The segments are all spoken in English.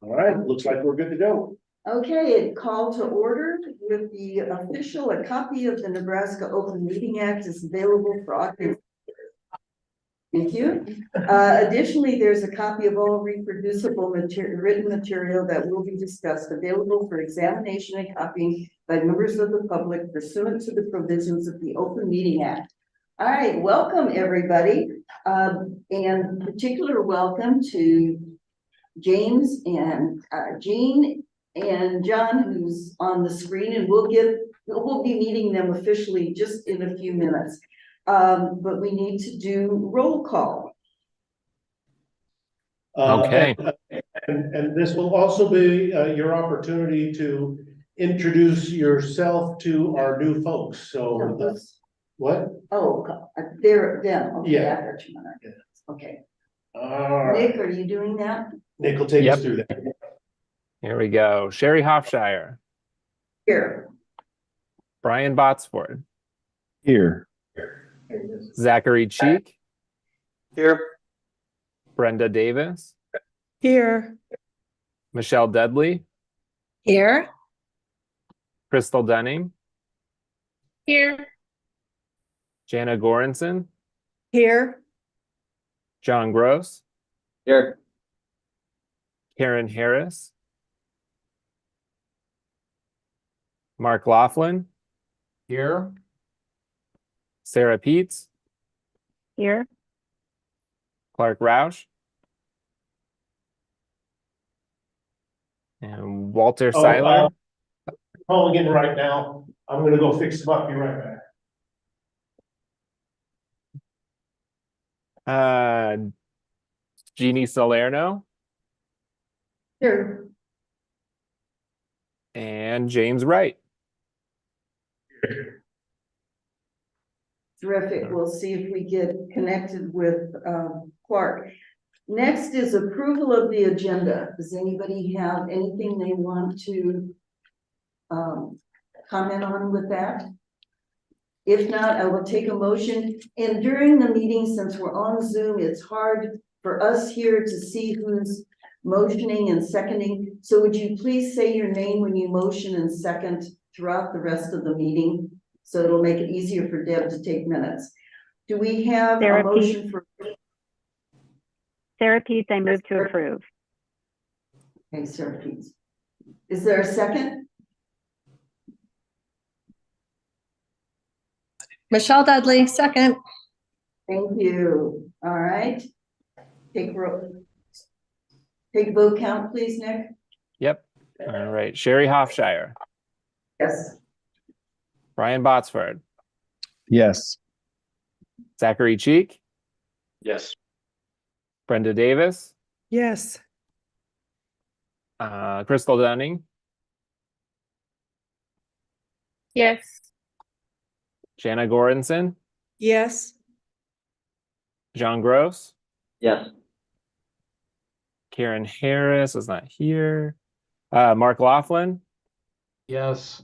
All right, looks like we're good to go. Okay, call to order with the official, a copy of the Nebraska Open Meeting Act is available for audience. Thank you. Additionally, there's a copy of all reproducible written material that will be discussed available for examination and copying by members of the public pursuant to the provisions of the Open Meeting Act. All right, welcome everybody, and particular welcome to James and Jean and John, who's on the screen, and we'll be meeting them officially just in a few minutes. But we need to do roll call. Okay. And this will also be your opportunity to introduce yourself to our new folks. So what? Oh, they're them. Okay, Yeah. I got you. Okay. All right. Nick, are you doing that? Nick will take us through that. Here we go. Sherry Hofshire. Here. Brian Botsford. Here. Zachary Cheek. Here. Brenda Davis. Here. Michelle Dudley. Here. Crystal Dunning. Here. Jana Goranson. Here. John Gross. Here. Karen Harris. Mark Laughlin. Here. Sarah Peets. Here. Clark Roush. And Walter Seiler. Calling in right now. I'm gonna go fix them up. Be right back. Jeannie Salerno. Here. And James Wright. Terrific. We'll see if we get connected with Clark. Next is approval of the agenda. Does anybody have anything they want to comment on with that? If not, I will take a motion. And during the meeting, since we're on Zoom, it's hard for us here to see who's motioning and seconding. So would you please say your name when you motion and second throughout the rest of the meeting? So it'll make it easier for Deb to take minutes. Do we have a motion for? Sarah Peets, I move to approve. Okay, Sarah Peets. Is there a second? Michelle Dudley, second. Thank you. All right. Take vote count, please, Nick. Yep. All right. Sherry Hofshire. Yes. Brian Botsford. Yes. Zachary Cheek. Yes. Brenda Davis. Yes. Crystal Dunning. Yes. Jana Goranson. Yes. John Gross. Yes. Karen Harris is not here. Mark Laughlin. Yes.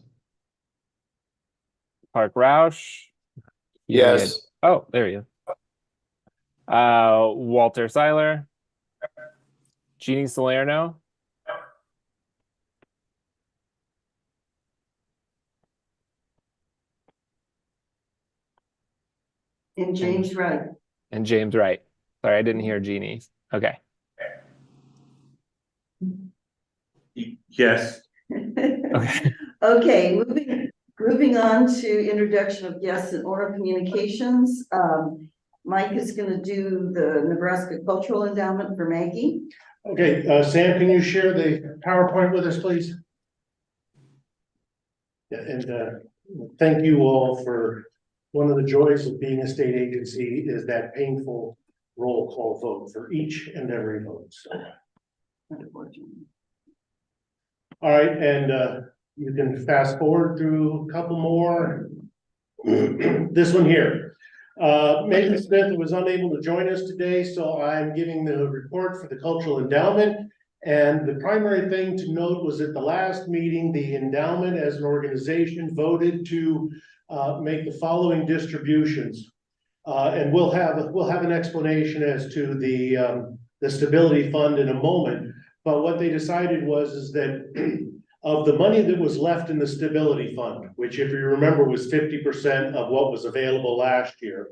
Clark Roush. Yes. Oh, there you go. Walter Seiler. Jeannie Salerno. And James Wright. And James Wright. Sorry, I didn't hear Jeannie. Okay. Yes. Okay. Okay, moving on to introduction of guests and oral communications. Mike is going to do the Nebraska Cultural Endowment for Maggie. Okay, Sam, can you share the PowerPoint with us, please? Yeah, and thank you all for one of the joys of being a state agency is that painful roll call vote for each and every vote. So. All right, and you can fast forward through a couple more. This one here. Megan Smith was unable to join us today, so I'm giving the report for the Cultural Endowment. And the primary thing to note was at the last meeting, the endowment as an organization voted to make the following distributions. And we'll have an explanation as to the stability fund in a moment. but what they decided is that of the money that was left in the stability fund, which if you remember was 50% of what was available last year,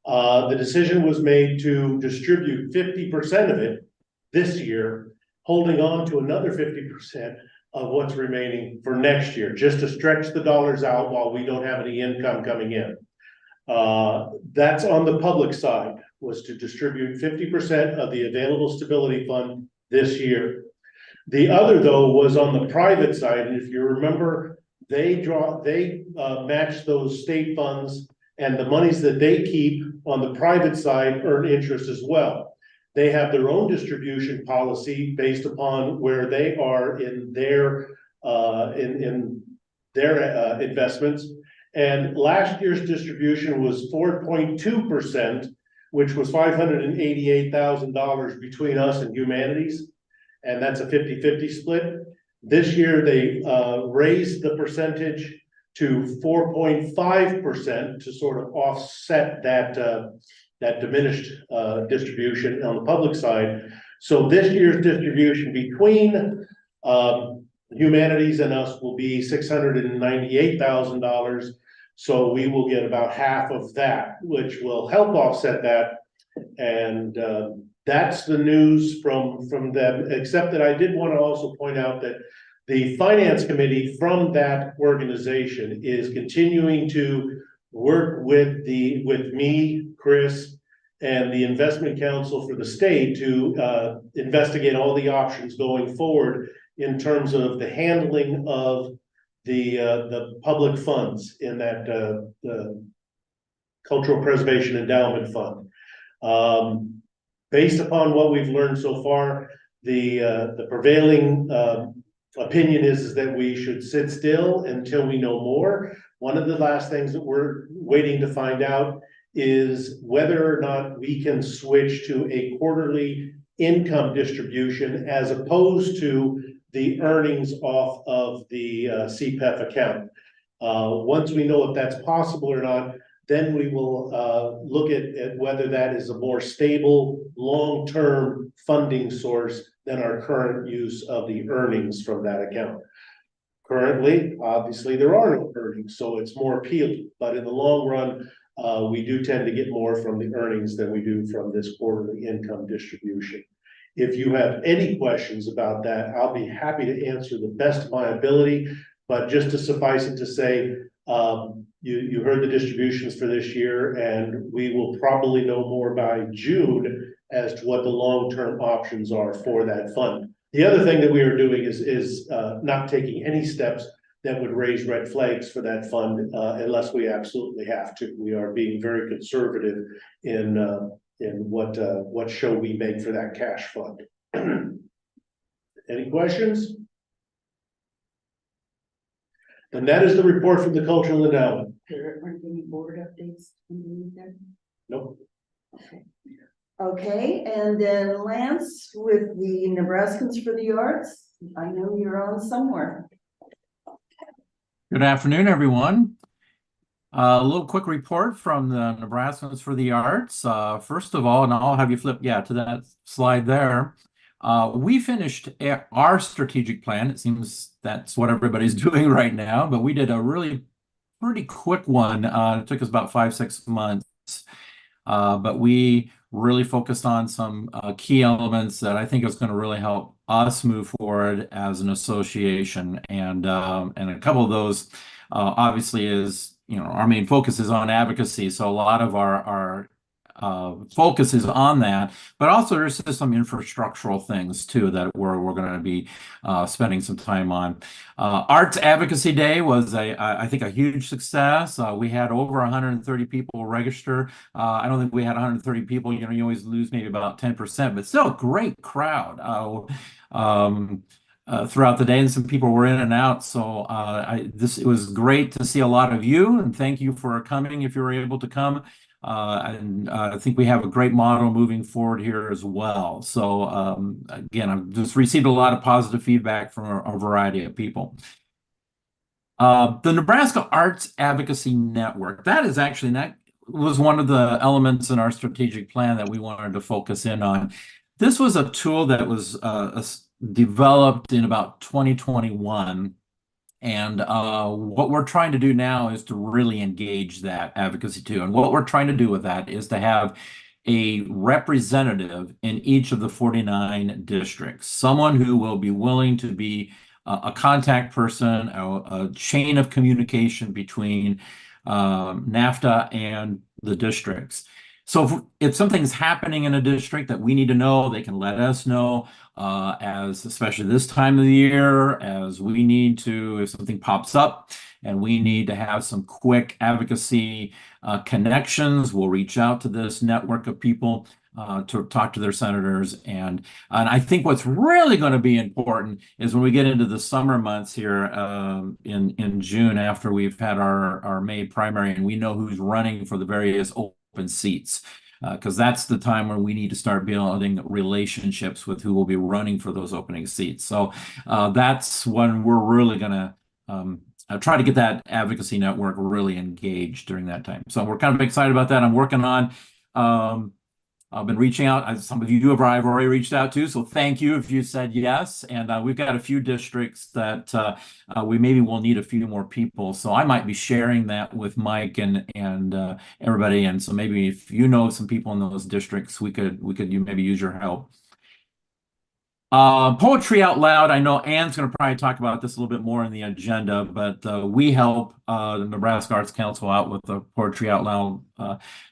the decision was made to distribute 50% of it this year, holding on to another 50% of what's remaining for next year, just to stretch the dollars out while we don't have any income coming in. That's on the public side, was to distribute 50% of the available stability fund this year. The other, though, was on the private side, and if you remember, they match those state funds, and the monies that they keep on the private side earn interest as well. They have their own distribution policy based upon where they are in their investments. And last year's distribution was 4.2%, which was $588,000 between us and Humanities. And that's a 50-50 split. This year, they raised the percentage to 4.5% to sort of offset that diminished distribution on the public side. So this year's distribution between Humanities and us will be $698,000. So we will get about half of that, which will help offset that. And that's the news from them, except that I did want to also point out that the finance committee from that organization is continuing to work with me, Chris, and the investment council for the state to investigate all the options going forward in terms of the handling of the public funds in that the Cultural Preservation Endowment Fund. Based upon what we've learned so far, the prevailing opinion is that we should sit still until we know more. One of the last things that we're waiting to find out is whether or not we can switch to a quarterly income distribution as opposed to the earnings off of the CPEF account. Once we know if that's possible or not, then we will look at whether that is a more stable, long-term funding source than our current use of the earnings from that account. Currently, obviously, there are no earnings, so it's more appealing. But in the long run, we do tend to get more from the earnings than we do from this quarterly income distribution. If you have any questions about that, I'll be happy to answer the best of my ability. But just to suffice it to say, you heard the distributions for this year, and we will probably know more by June as to what the long-term options are for that fund. The other thing that we are doing is not taking any steps that would raise red flags for that fund unless we absolutely have to. We are being very conservative in what show we make for that cash fund. Any questions? And that is the report from the Cultural Endowment. There aren't any board updates underneath there? Nope. Okay. Okay, and then Lance with the Nebraskans for the Arts. I know you're on somewhere. Good afternoon, everyone. A little quick report from the Nebraskans for the Arts. First of all, and I'll have you flip, to that slide there. We finished our strategic plan. It seems that's what everybody's doing right now, but we did a really pretty quick one. It took us about 5-6 months, but we really focused on some key elements that I think is going to really help us move forward as an association. And a couple of those obviously is, our main focus is on advocacy. So a lot of our focus is on that, but also there's just some infrastructural things too that we're going to be spending some time on. Arts Advocacy Day was I think a huge success. We had over 130 people register. I don't think we had 130 people. You always lose maybe about 10%, but still a great crowd throughout the day, and some people were in and out. So it was great to see a lot of you, and thank you for coming if you were able to come. And I think we have a great model moving forward here as well. So again, I've just received a lot of positive feedback from a variety of people. The Nebraska Arts Advocacy Network, that was one of the elements in our strategic plan that we wanted to focus in on. This was a tool that was developed in about 2021. And what we're trying to do now is to really engage that advocacy too. And what we're trying to do with that is to have a representative in each of the 49 districts, someone who will be willing to be a contact person, a chain of communication between NAFTA and the districts. So if something's happening in a district that we need to know, they can let us know, as especially this time of the year, as we need to, if something pops up and we need to have some quick advocacy connections, we'll reach out to this network of people to talk to their senators. And I think what's really going to be important is when we get into the summer months here in June, after we've had our May primary and we know who's running for the various open seats, because that's the time when we need to start building relationships with who will be running for those opening seats. So that's when we're really going to try to get that advocacy network really engaged during that time. So we're kind of excited about that. I'm working on I've been reaching out. Some of you have already reached out to, so thank you if you said yes. And we've got a few districts that we maybe will need a few more people. So I might be sharing that with Mike and everybody. And so maybe if you know some people in those districts, we could maybe use your help. Poetry Out Loud. I know Ann's going to probably talk about this a little bit more in the agenda, but we help the Nebraska Arts Council out with the Poetry Out Loud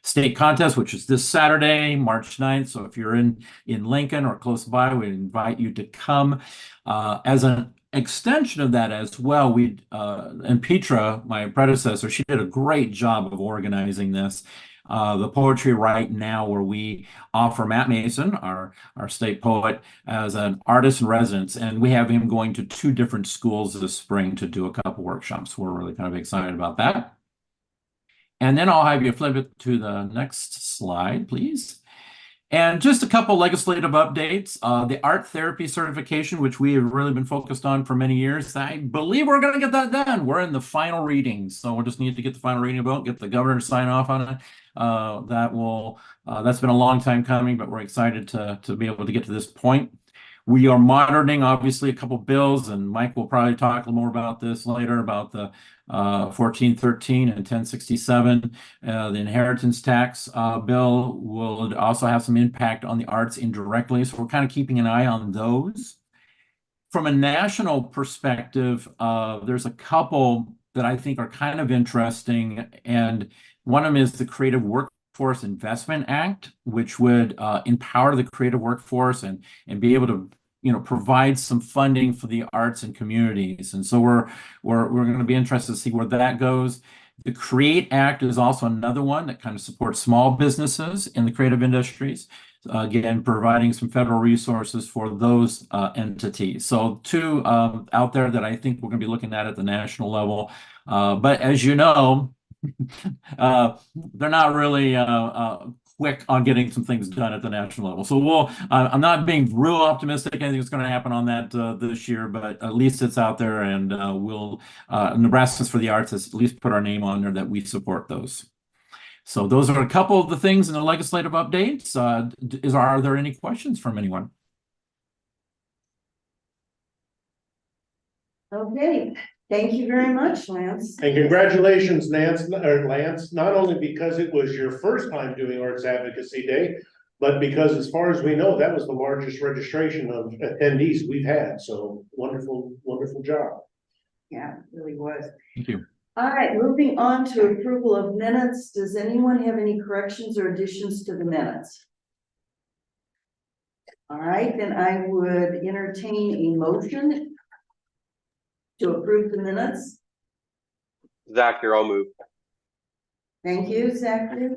state contest, which is this Saturday, March 9th. So if you're in Lincoln or close by, we invite you to come. As an extension of that as well, and Petra, my predecessor, she did a great job of organizing this. The Poetry Right Now, where we offer Matt Mason, our state poet, as an artist in residence, and we have him going to 2 different schools this spring to do a couple workshops. We're really kind of excited about that. And then I'll have you flip it to the next slide, please. And just a couple legislative updates. The art therapy certification, which we have really been focused on for many years, I believe we're going to get that done. We're in the final readings, so we'll just need to get the final reading about, get the governor to sign off on it. That's been a long time coming, but we're excited to be able to get to this point. We are monitoring, obviously, a couple bills, and Mike will probably talk a little more about this later, about the 1413 and 1067. The inheritance tax bill will also have some impact on the arts indirectly, so we're kind of keeping an eye on those. From a national perspective, there's a couple that I think are kind of interesting, and one of them is the Creative Workforce Investment Act, which would empower the creative workforce and be able to provide some funding for the arts and communities. And so we're going to be interested to see where that goes. The CREATE Act is also another one that kind of supports small businesses in the creative industries. Again, providing some federal resources for those entities. So 2 out there that I think we're going to be looking at the national level. But as you know, they're not really quick on getting some things done at the national level. So I'm not being real optimistic anything's going to happen on that this year, but at least it's out there, and Nebraskans for the Arts has at least put our name on there that we support those. So those are a couple of the things in the legislative updates. Are there any questions from anyone? Okay, thank you very much, Lance. And congratulations, Lance, not only because it was your first time doing Arts Advocacy Day, but because as far as we know, that was the largest registration of attendees we've had. So wonderful, wonderful job. Yeah, it really was. Thank you. All right, moving on to approval of minutes. Does anyone have any corrections or additions to the minutes? All right, then I would entertain a motion to approve the minutes. Zach here, I'll move. Thank you, Zachary.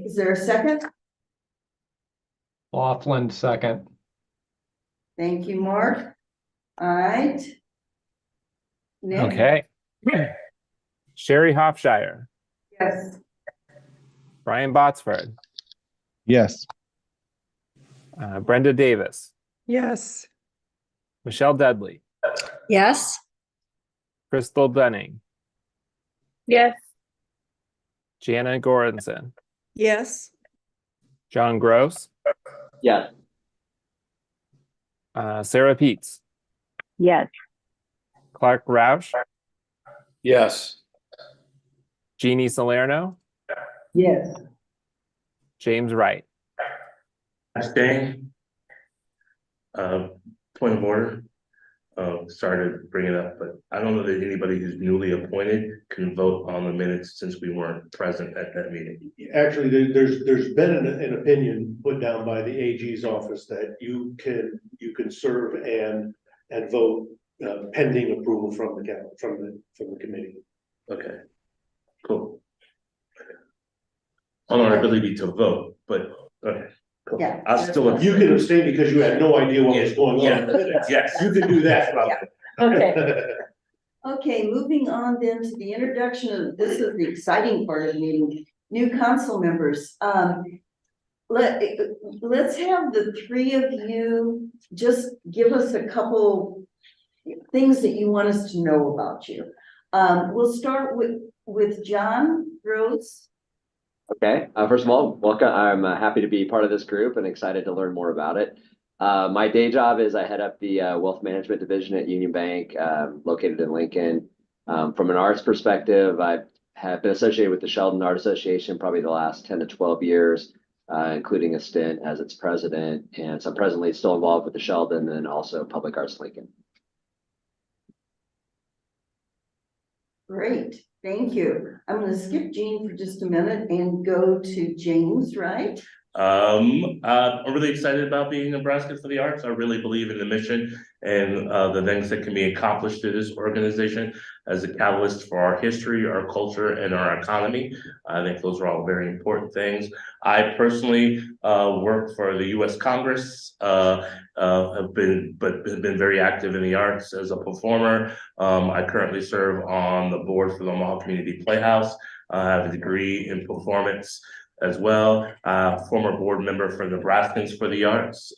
Is there a second? Laughlin, second. Thank you, Mark. All right. Nick? Okay. Sherry Hofshire, Yes. Brian Botsford, Yes. Brenda Davis, Yes. Michelle Dudley, Yes. Crystal Dunning, Yes. Jana Goranson, Yes. John Gross, Yes. Sarah Peets, Yes. Clark Roush, Yes. Jeannie Salerno, Yes. James Wright. Abstain. Point of order. Sorry to bring it up, but I don't know that anybody who's newly appointed can vote on the minutes since we weren't present at that meeting. Actually, there's been an opinion put down by the AG's office that you can serve and vote pending approval from the committee. Okay, cool. On our ability to vote, but, okay, cool. Yeah. I'll still. You can abstain because you had no idea what was going on. Yes. You can do that. Okay. Okay, moving on then to the introduction of, this is the exciting part of the meeting, new council members. Let's have the three of you just give us a couple things that you want us to know about you. We'll start with John Rhodes. Okay, first of all, welcome. I'm happy to be part of this group and excited to learn more about it. My day job is I head up the wealth management division at Union Bank, located in Lincoln. From an arts perspective, I have been associated with the Sheldon Art Association probably the last 10 to 12 years, including a stint as its president. And so I'm presently still involved with the Sheldon and also Public Arts Lincoln. Great, thank you. I'm going to skip Jean for just a minute and go to James, right? I'm really excited about being Nebraska for the Arts. I really believe in the mission and the things that can be accomplished through this organization as a catalyst for our history, our culture, and our economy. I think those are all very important things. I personally work for the U.S. Congress, have been very active in the arts as a performer. I currently serve on the board for the Omaha Community Playhouse. I have a degree in performance as well, former board member for Nebraskans for the Arts.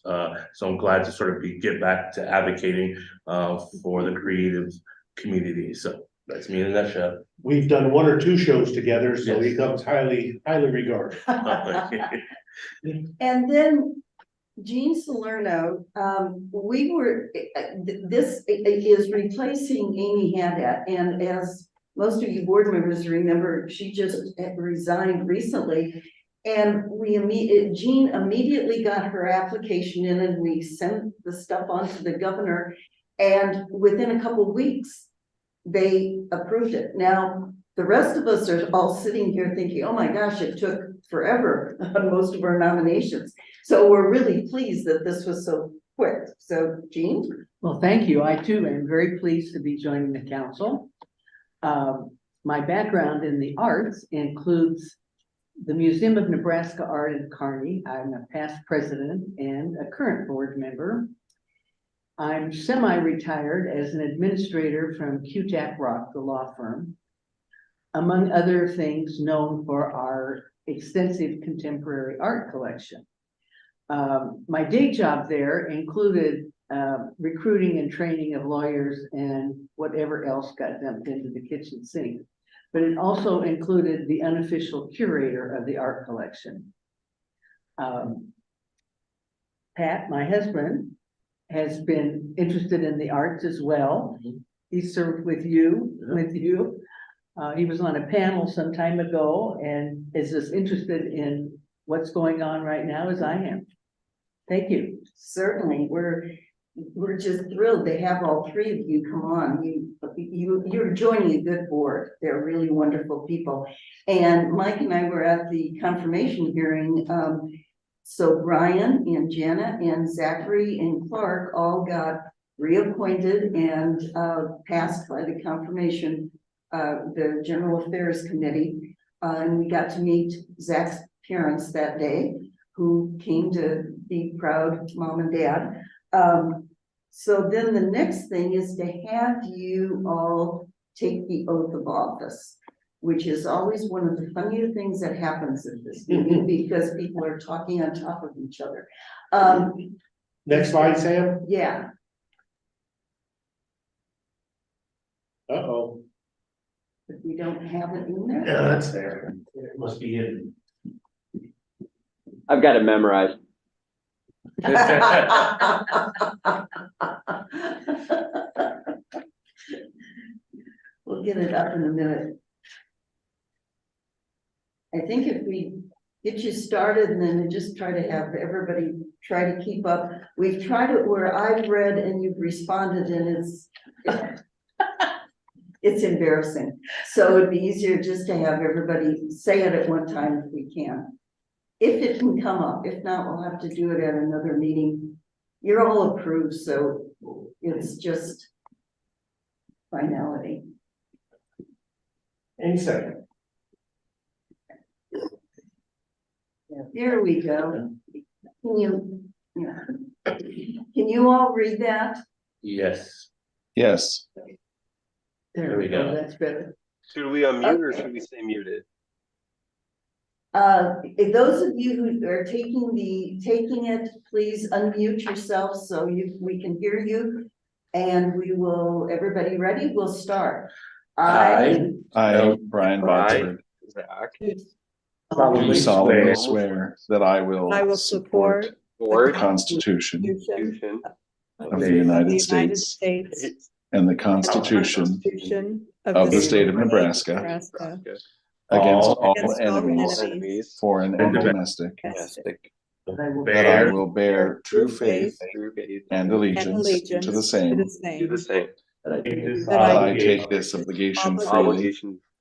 So I'm glad to sort of get back to advocating for the creative community. So that's me in a nutshell. We've done one or two shows together, so Yes. he comes highly regarded. And then Jean Salerno, this is replacing Amy Haddad, and as most of you board members remember, she just resigned recently. And Jean immediately got her application in and we sent the stuff on to the governor. And within a couple of weeks, they approved it. Now, the rest of us are all sitting here thinking, oh my gosh, it took forever on most of our nominations. So we're really pleased that this was so quick. So Jean? Well, thank you. I too am very pleased to be joining the council. My background in the arts includes the Museum of Nebraska Art in Kearney. I'm a past president and a current board member. I'm semi-retired as an administrator from Q-Tap Rock, the law firm, among other things known for our extensive contemporary art collection. My day job there included recruiting and training of lawyers and whatever else got dumped into the kitchen sink. But it also included the unofficial curator of the art collection. Pat, my husband, has been interested in the arts as well. He served with you. He was on a panel some time ago and is as interested in what's going on right now as I am. Thank you. Certainly, we're just thrilled to have all three of you come on. You're joining a good board. They're really wonderful people. And Mike and I were at the confirmation hearing. So Brian and Jenna and Zachary and Clark all got reappointed and passed by the confirmation, the General Affairs Committee. And we got to meet Zach's parents that day, who came to be proud mom and dad. So then the next thing is to have you all take the oath of office, which is always one of the funnier things that happens at this meeting because people are talking on top of each other. Next slide, Sam. Yeah. Uh-oh. But we don't have it in there. Yeah, that's there. It must be in. I've got it memorized. We'll get it up in a minute. I think if we get you started and then just try to have everybody try to keep up. We've tried it where I've read and you've responded and it's embarrassing. So it'd be easier just to have everybody say it at one time if we can. If it can come up, if not, we'll have to do it at another meeting. You're all approved, so it's just finality. Any second. There we go. Can you all read that? Yes. Yes. There we go. That's better. Should we unmute or should we stay muted? If those of you who are taking it, please unmute yourself so we can hear you. And we will, everybody ready? We'll start. I, Brian Brian, Botsford, Zach, do solemnly swear that I will support the Constitution Constitution of the United States and the Constitution of the State of Nebraska against all enemies, foreign and domestic, that I will bear true faith and allegiance to the same, that I take this obligation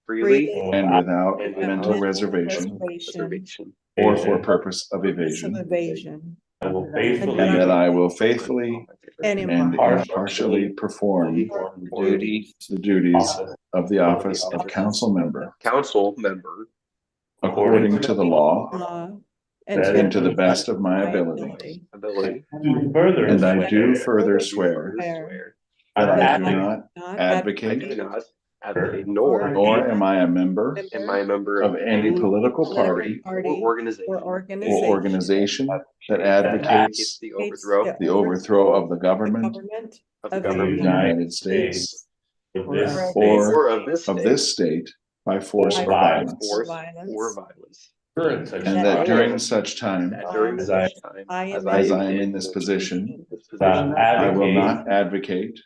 freely and without mental reservation or for purpose of evasion, I will and faithfully that I will faithfully And and impartially perform the duties of the office of council member according to the law and to the best of my ability. do further And I do swear further swear that I do not advocate nor am I a member of any political party or organization that advocates the overthrow of the government of the United States or of this state by force or violence. And that during such time as I as I am in this position, I advocate will not advocate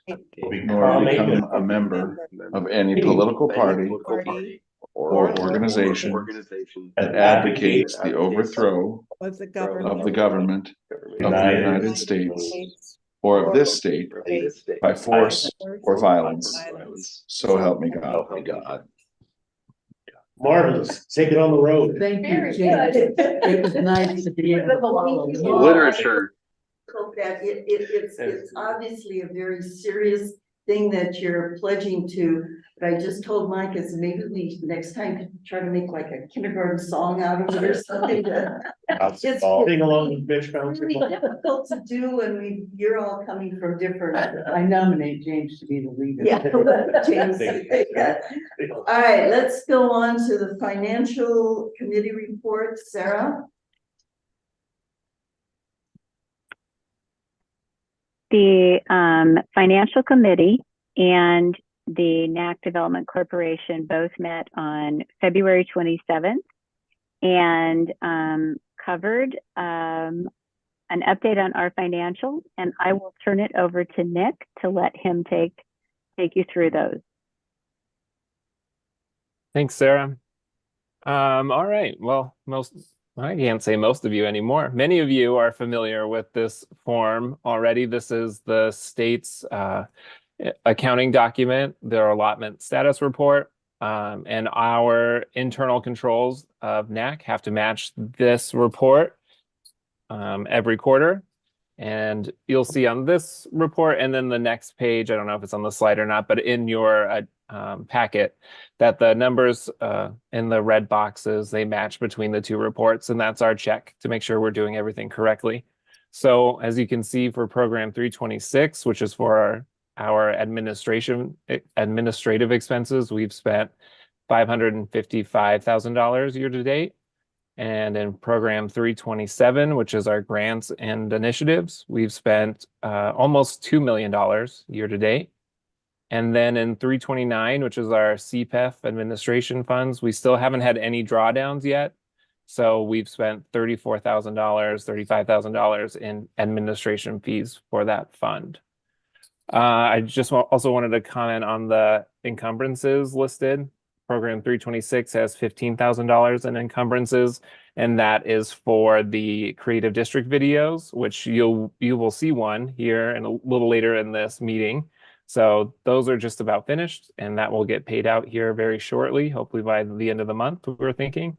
nor become a member of any political party or organization that advocates the overthrow of the of the government of the United States or of this state by force or violence. So help me God. Marvelous. Take it on the road. Thank you, Very James. good. It was nice to be able to follow you. Literature. Hope that it's obviously a very serious thing that you're pledging to, but I just told Mike is maybe we next time could try to make like a kindergarten song out of it or something. It's Sing along with bitch bounce. really difficult to do when you're all coming from different. I nominate James to be the leader. Yeah, James. Yeah. All right, let's go on to the financial committee report, Sarah. The Financial Committee and the NAC Development Corporation both met on February 27th and covered an update on our financials, and I will turn it over to Nick to let him take you through those. Thanks, Sarah. All right. Well, I can't say most of you anymore. Many of you are familiar with this form already. This is the state's accounting document, their allotment status report, and our internal controls of NAC have to match this report every quarter. And you'll see on this report and then the next page, I don't know if it's on the slide or not, but in your packet, that the numbers in the red boxes, they match between the two reports, and that's our check to make sure we're doing everything correctly. So as you can see for program 326, which is for our administrative expenses, we've spent $555,000 year to date. And in program 327, which is our grants and initiatives, we've spent almost $2 million year to date. And then in 329, which is our CPEF administration funds, we still haven't had any drawdowns yet. So we've spent $34,000, $35,000 in administration fees for that fund. I just also wanted to comment on the encumbrances listed. Program 326 has $15,000 in encumbrances, and that is for the creative district videos, which you will see one here and a little later in this meeting. So those are just about finished, and that will get paid out here very shortly, hopefully by the end of the month, we're thinking.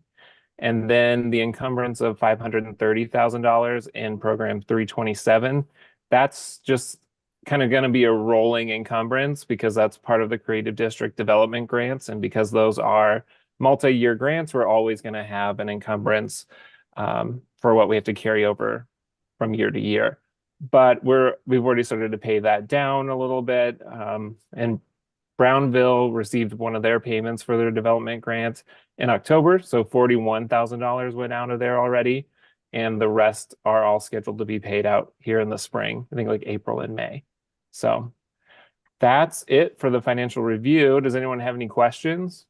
And then the encumbrance of $530,000 in program 327, that's just kind of going to be a rolling encumbrance because that's part of the creative district development grants. And because those are multi-year grants, we're always going to have an encumbrance for what we have to carry over from year to year. But we've already started to pay that down a little bit. And Brownville received one of their payments for their development grant in October. So $41,000 went out of there already. And the rest are all scheduled to be paid out here in the spring, I think like April and May. So that's it for the financial review. Does anyone have any questions?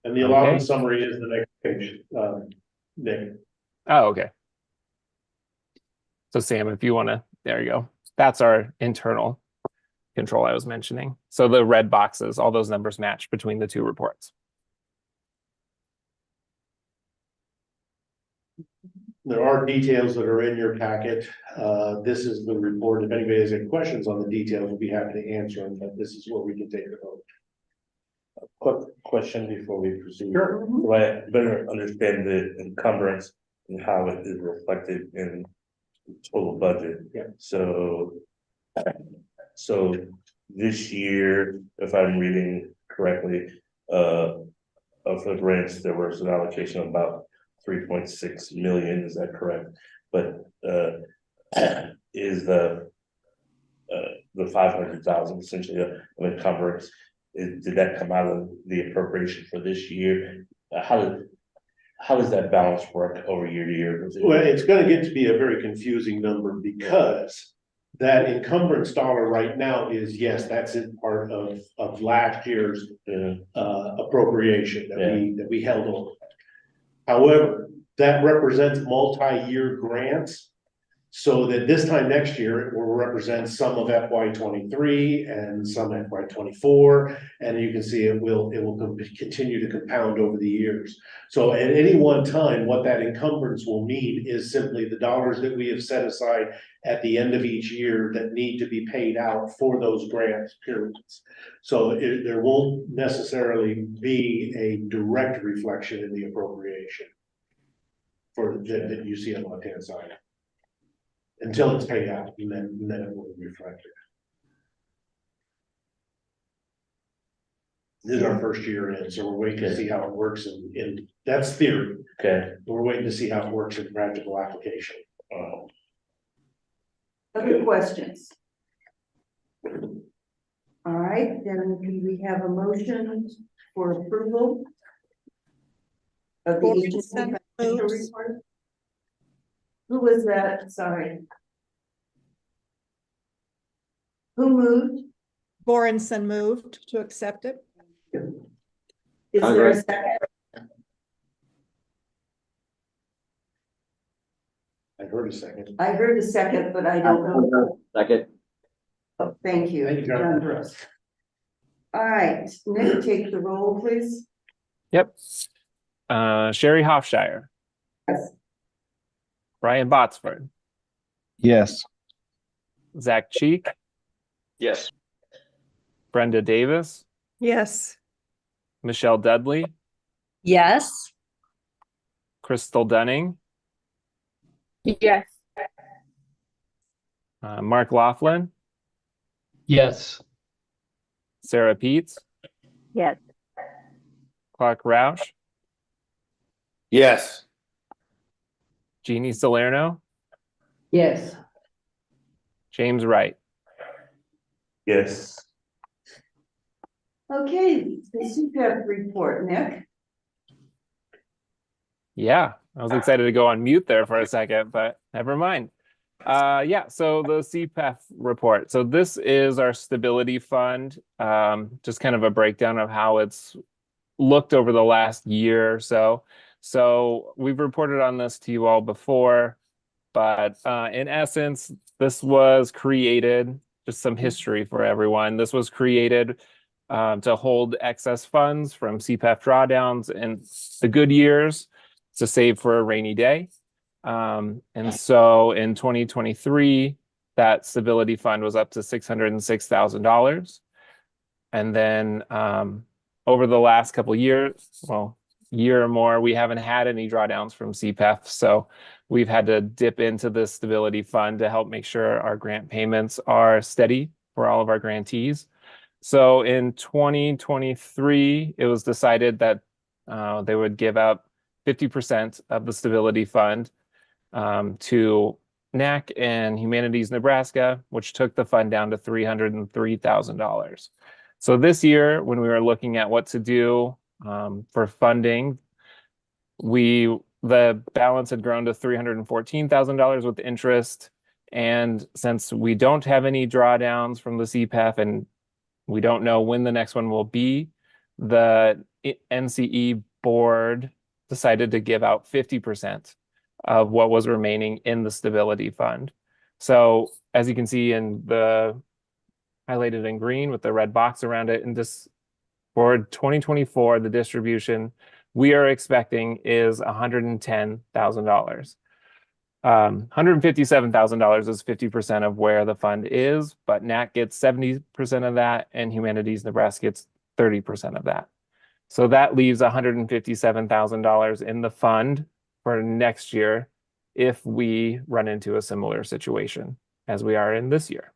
And the allotment summary is the next page, Nick. Oh, okay. So Sam, if you want to, there you go. That's our internal control I was mentioning. So the red boxes, all those numbers match between the two reports. There are details that are in your packet. This is the report. If anybody has any questions on the details, we'll be happy to answer them, but this is where we can take the vote. Quick question before we proceed. Sure. Do I better understand the encumbrance and how it is reflected in the total budget? Yeah. So this year, if I'm reading correctly, of the grants, there was an allocation of about 3.6 million, is that correct? But is the 500,000 essentially an encumbrance? Did that come out of the appropriation for this year? How does that balance work over year to year? Well, it's going to get to be a very confusing number because that encumbrance dollar right now is, yes, that's in part of last year's appropriation that we held over. However, that represents multi-year grants, so that this time next year it will represent some of FY23 and some FY24, and you can see it will continue to compound over the years. So at any one time, what that encumbrance will mean is simply the dollars that we have set aside at the end of each year that need to be paid out for those grant periods. So there won't necessarily be a direct reflection in the appropriation for that you see on the left-hand side until it's paid out, and then it will be reflected. This is our first year in, so we're waiting to see how it works in that's theory. Okay. We're waiting to see how it works in practical application. Other questions? All right, then we have a motion for approval of the agency financial report. Who was that? Sorry. Who moved? Borenson moved to accept it. Is there a second? I heard a second. I heard a second, but I don't know. Second. Oh, thank you. Thank you, John. All right, Nick, take the roll, please. Yep. Sherry Hofshire. Yes. Brian Botsford. Yes. Zach Cheek. Yes. Brenda Davis. Yes. Michelle Dudley. Yes. Crystal Dunning. Yes. Mark Laughlin. Yes. Sarah Peets. Yes. Clark Roush. Yes. Jeannie Salerno. Yes. James Wright. Yes. Okay, the CPAP report, Nick. Yeah, I was excited to go on mute there for a second, but never mind. Yeah, so the CPEF report. So this is our stability fund. Just kind of a breakdown of how it's looked over the last year or so. So we've reported on this to you all before, but in essence, this was created, just some history for everyone. This was created to hold excess funds from CPEF drawdowns in the good years to save for a rainy day. And so in 2023, that stability fund was up to $606,000. And then over the last couple of years, well, year or more, we haven't had any drawdowns from CPEF. So we've had to dip into the stability fund to help make sure our grant payments are steady for all of our grantees. So in 2023, it was decided that they would give up 50% of the stability fund to NAC and Humanities Nebraska, which took the fund down to $303,000. So this year, when we were looking at what to do for funding, the balance had grown to $314,000 with interest. And since we don't have any drawdowns from the CPEF and we don't know when the next one will be, the NCE board decided to give out 50% of what was remaining in the stability fund. So as you can see in the highlighted in green with the red box around it, and this for 2024, the distribution we are expecting is $110,000. $157,000 is 50% of where the fund is, but NAC gets 70% of that and Humanities Nebraska gets 30% of that. So that leaves $157,000 in the fund for next year if we run into a similar situation as we are in this year.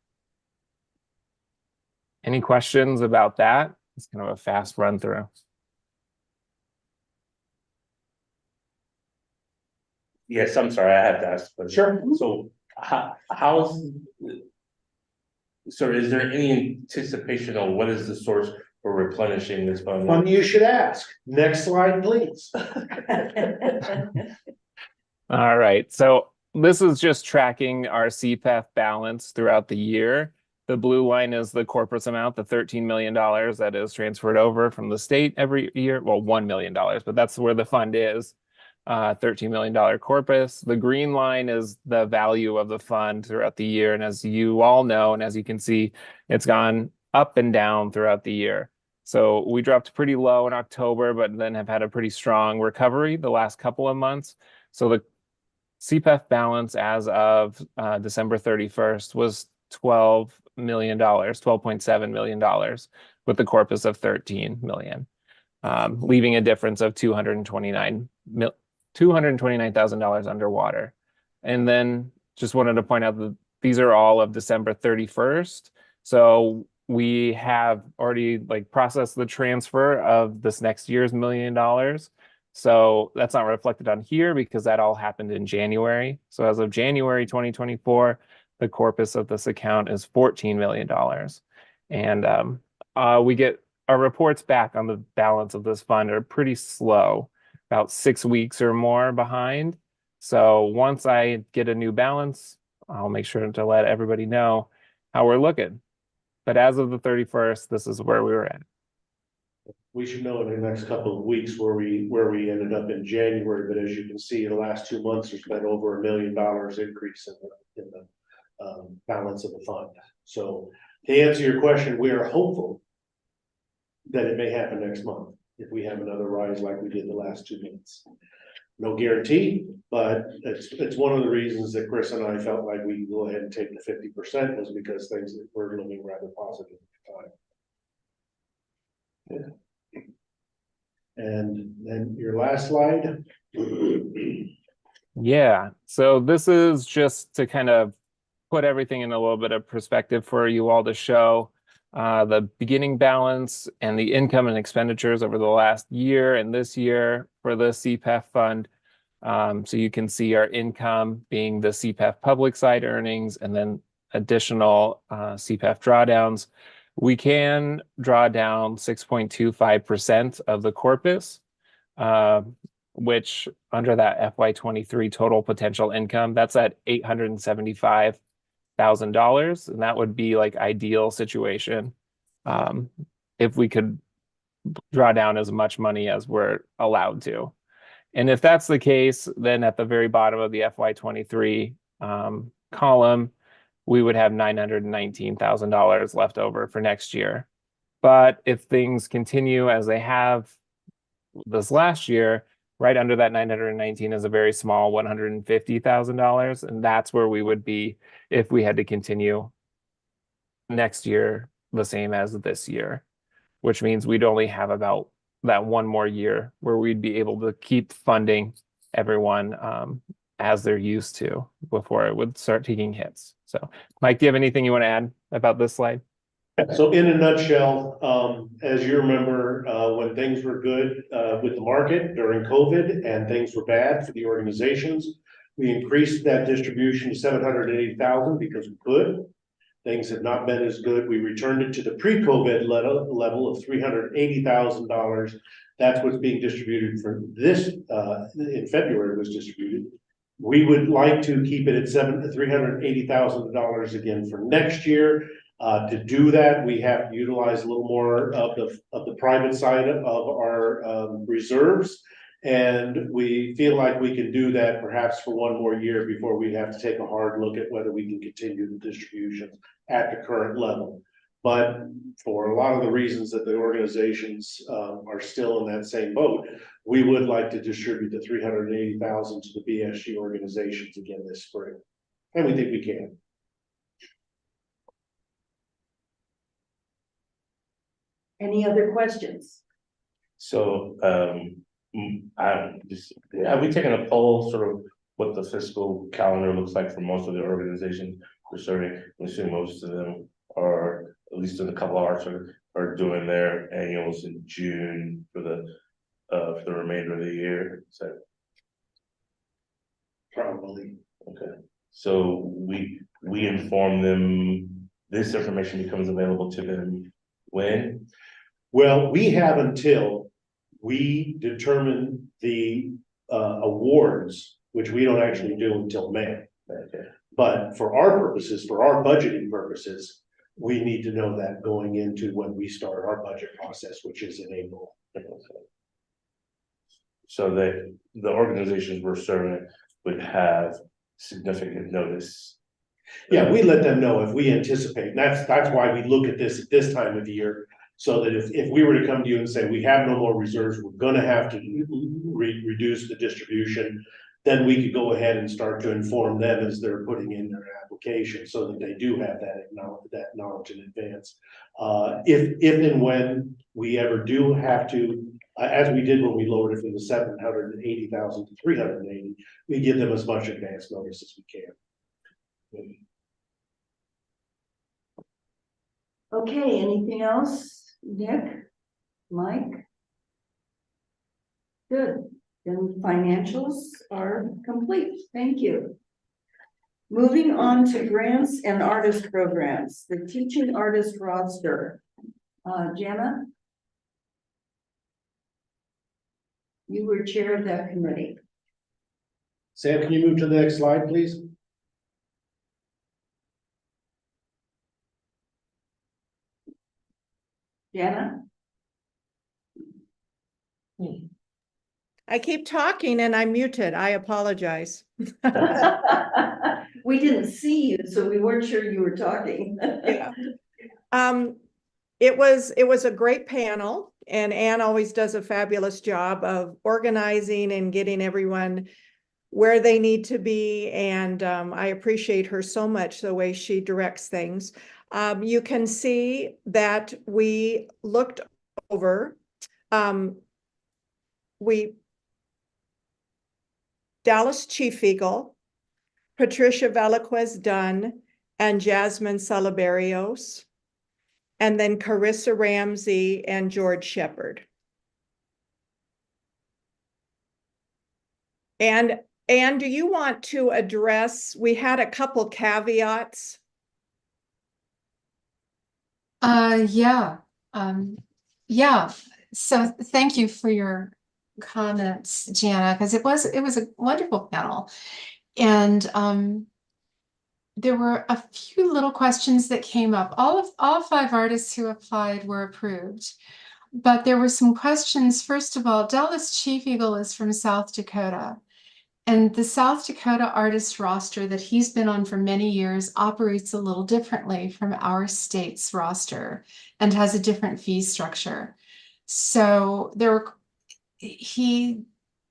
Any questions about that? It's kind of a fast run through. Yes, I'm sorry, I have to ask. But Sure. So so is there any anticipation on what is the source for replenishing this fund? Funny you should ask. Next slide, please. All right, so this is just tracking our CPEF balance throughout the year. The blue line is the corpus amount, the $13 million that is transferred over from the state every year. Well, $1 million, but that's where the fund is. $13 million corpus. The green line is the value of the fund throughout the year. And as you all know, and as you can see, it's gone up and down throughout the year. So we dropped pretty low in October, but then have had a pretty strong recovery the last couple of months. So the CPEF balance as of December 31st was $12 million, $12.7 million, with the corpus of 13 million, leaving a difference of $229,000 underwater. And then just wanted to point out that these are all of December 31st. So we have already processed the transfer of this next year's $1 million. So that's not reflected on here because that all happened in January. So as of January 2024, the corpus of this account is $14 million. And we get our reports back on the balance of this fund are pretty slow, about 6 weeks or more behind. So once I get a new balance, I'll make sure to let everybody know how we're looking. But as of the 31st, this is where we were at. We should know in the next couple of weeks where we ended up in January, but as you can see, the last 2 months, there's been over $1 million increase in the balance of the fund. So to answer your question, we are hopeful that it may happen next month if we have another rise like we did the last 2 months. No guarantee, but it's one of the reasons that Chris and I felt like we could go ahead and take the 50% was because things were looking rather positive at the time. Yeah. And then your last slide. Yeah, so this is just to kind of put everything in a little bit of perspective for you all to show the beginning balance and the income and expenditures over the last year and this year for the CPEF fund. So you can see our income being the CPEF public side earnings and then additional CPEF drawdowns. We can draw down 6.25% of the corpus. which under that FY23 total potential income, that's at $875,000, and that would be like ideal situation. If we could draw down as much money as we're allowed to. And if that's the case, then at the very bottom of the FY23 column, we would have $919,000 left over for next year. But if things continue as they have this last year, right under that 919 is a very small $150,000, and that's where we would be if we had to continue next year the same as this year, which means we'd only have about that one more year where we'd be able to keep funding everyone as they're used to before it would start taking hits. So, Mike, do you have anything you want to add about this slide? So in a nutshell, as you remember, when things were good with the market during COVID and things were bad for the organizations, we increased that distribution to 780,000 because we could. Things have not been as good. We returned it to the pre-COVID level of $380,000. That's what's being distributed for this, in February was distributed. We would like to keep it at $380,000 again for next year. To do that, we have to utilize a little more of the private side of our reserves. And we feel like we can do that perhaps for one more year before we have to take a hard look at whether we can continue the distributions at the current level. But for a lot of the reasons that the organizations are still in that same boat, we would like to distribute the 380,000 to the BSG organizations again this spring. And we think we can. Any other questions? So, have we taken a poll, sort of what the fiscal calendar looks like for most of the organizations we're serving? I'm assuming most of them are, at least in a couple of arts, are doing their annuals in June for the remainder of the year. So Probably. okay. So we inform them, this information becomes available to them when? Well, we have until we determine the awards, which we don't actually do until May. Okay. But for our purposes, for our budgeting purposes, we need to know that going into when we start our budget process, which is in April. So that the organizations we're serving would have significant notice. Yeah, we let them know if we anticipate, and that's why we look at this at this time of year. So that if we were to come to you and say, we have no more reserves, we're gonna have to reduce the distribution, then we could go ahead and start to inform them as they're putting in their application so that they do have that knowledge in advance. If and when we ever do have to, as we did when we lowered it from the 780,000 to 380, we give them as much advance notice as we can. Okay, anything else, Nick, Mike? Good, then financials are complete, thank you. Moving on to grants and artist programs, the teaching artist roster. Jana? You were chair of that committee. Sam, can you move to the next slide, please? Jana? I keep talking and I'm muted. I apologize. We didn't see you, so we weren't sure you were talking. Yeah. It was a great panel, and Anne always does a fabulous job of organizing and getting everyone where they need to be. And I appreciate her so much, the way she directs things. You can see that we looked over, Dallas Chief-Eagle, Patricia Velasquez Dunn, and Jasmine Salaberios, and then Carissa Ramsey and George Shepard. And Anne, do you want to address, we had a couple caveats. Yeah. Yeah. So thank you for your comments, Jana, because it was a wonderful panel. And there were a few little questions that came up. All 5 artists who applied were approved. But there were some questions. First of all, Dallas Chief Eagle is from South Dakota. And the South Dakota artist roster that he's been on for many years operates a little differently from our state's roster and has a different fee structure. So he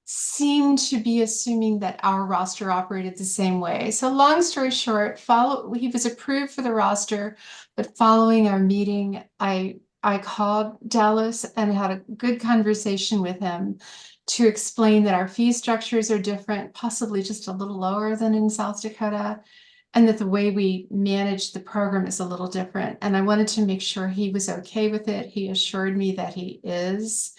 seemed to be assuming that our roster operated the same way. So long story short, he was approved for the roster, but following our meeting, I called Dallas and had a good conversation with him to explain that our fee structures are different, possibly just a little lower than in South Dakota, and that the way we manage the program is a little different. And I wanted to make sure he was okay with it. He assured me that he is.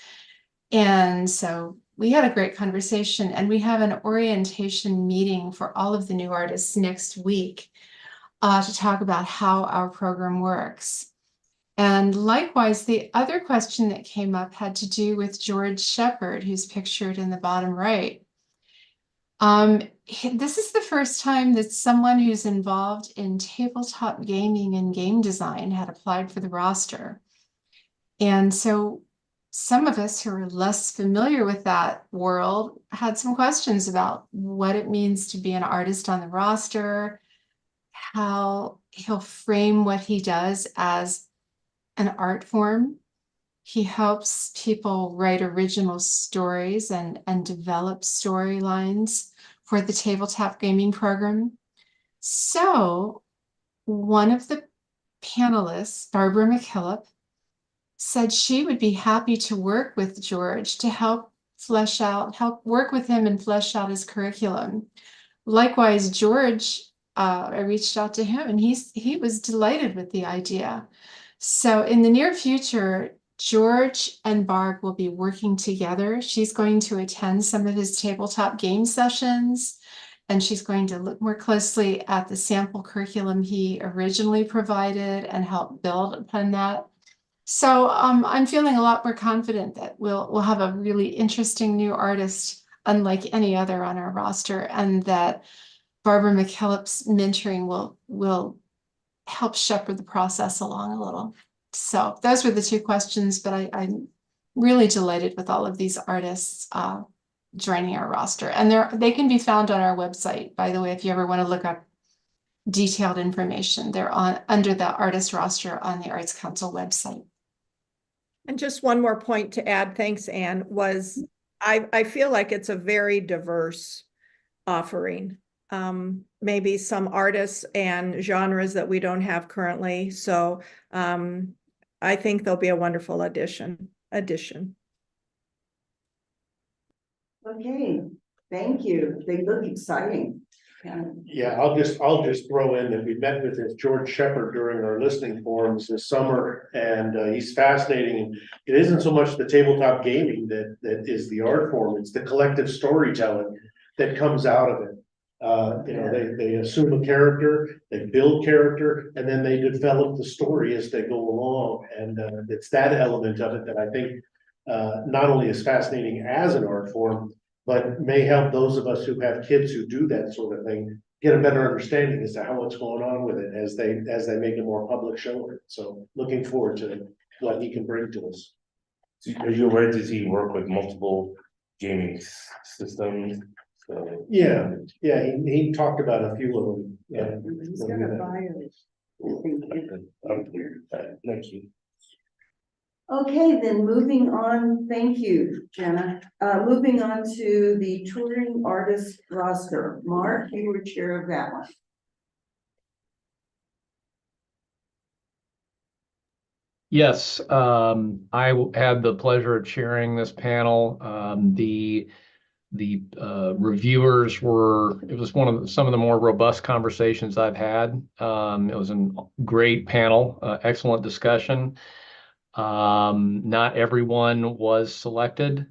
And so we had a great conversation, and we have an orientation meeting for all of the new artists next week to talk about how our program works. And likewise, the other question that came up had to do with George Shepard, who's pictured in the bottom right. This is the first time that someone who's involved in tabletop gaming and game design had applied for the roster. And so some of us who are less familiar with that world had some questions about what it means to be an artist on the roster, how he'll frame what he does as an art form. He helps people write original stories and develop storylines for the tabletop gaming program. So one of the panelists, Barbara McKillop, said she would be happy to work with George to help work with him and flesh out his curriculum. Likewise, George, I reached out to him and he was delighted with the idea. So in the near future, George and Barb will be working together. She's going to attend some of his tabletop game sessions, and she's going to look more closely at the sample curriculum he originally provided and help build upon that. So I'm feeling a lot more confident that we'll have a really interesting new artist, unlike any other on our roster, and that Barbara McKillop's mentoring will help shepherd the process along a little. So those were the 2 questions, but I'm really delighted with all of these artists joining our roster. And they can be found on our website, by the way, if you ever want to look up detailed information. They're under the artist roster on the Arts Council website. And just one more point to add, thanks, Anne, was I feel like it's a very diverse offering. Maybe some artists and genres that we don't have currently. So I think they'll be a wonderful addition. Okay, thank you. They look exciting. Yeah, I'll just throw in that we met with this George Shepard during our listening forums this summer, and he's fascinating. It isn't so much the tabletop gaming that is the art form, it's the collective storytelling that comes out of it. They assume a character, they build character, and then they develop the story as they go along. And it's that element of it that I think not only is fascinating as an art form, but may help those of us who have kids who do that sort of thing get a better understanding as to what's going on with it as they make a more public show of it. So looking forward to what he can bring to us. Are you aware, does he work with multiple gaming systems? So Yeah, he talked about a few of them. Yeah. He's got a bio. Thank you. Okay, then moving on, thank you, Jenna. Moving on to the touring artist roster. Mark, you were chair of that one. Yes, I had the pleasure of chairing this panel. The reviewers it was some of the more robust conversations I've had. It was a great panel, excellent discussion. Not everyone was selected,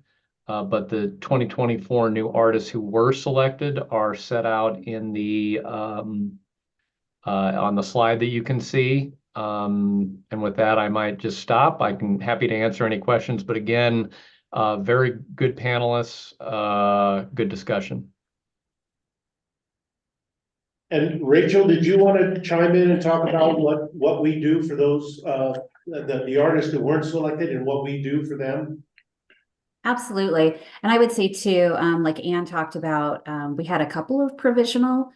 but the 2024 new artists who were selected are set out in on the slide that you can see. And with that, I might just stop. I'm happy to answer any questions, but again, Very good panelists, good discussion. And Rachel, did you want to chime in and talk about what we do for those, the artists that weren't selected and what we do for them? Absolutely. And I would say too, like Anne talked about, we had a couple of provisional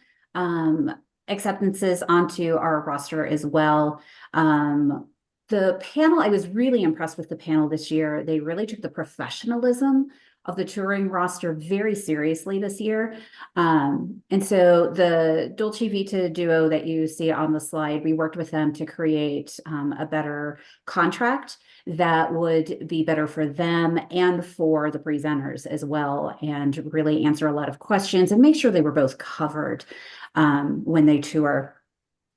acceptances onto our roster as well. The panel, I was really impressed with the panel this year. They really took the professionalism of the touring roster very seriously this year. And so the Dolce Vita duo that you see on the slide, we worked with them to create a better contract that would be better for them and for the presenters as well, and really answer a lot of questions and make sure they were both covered when they tour.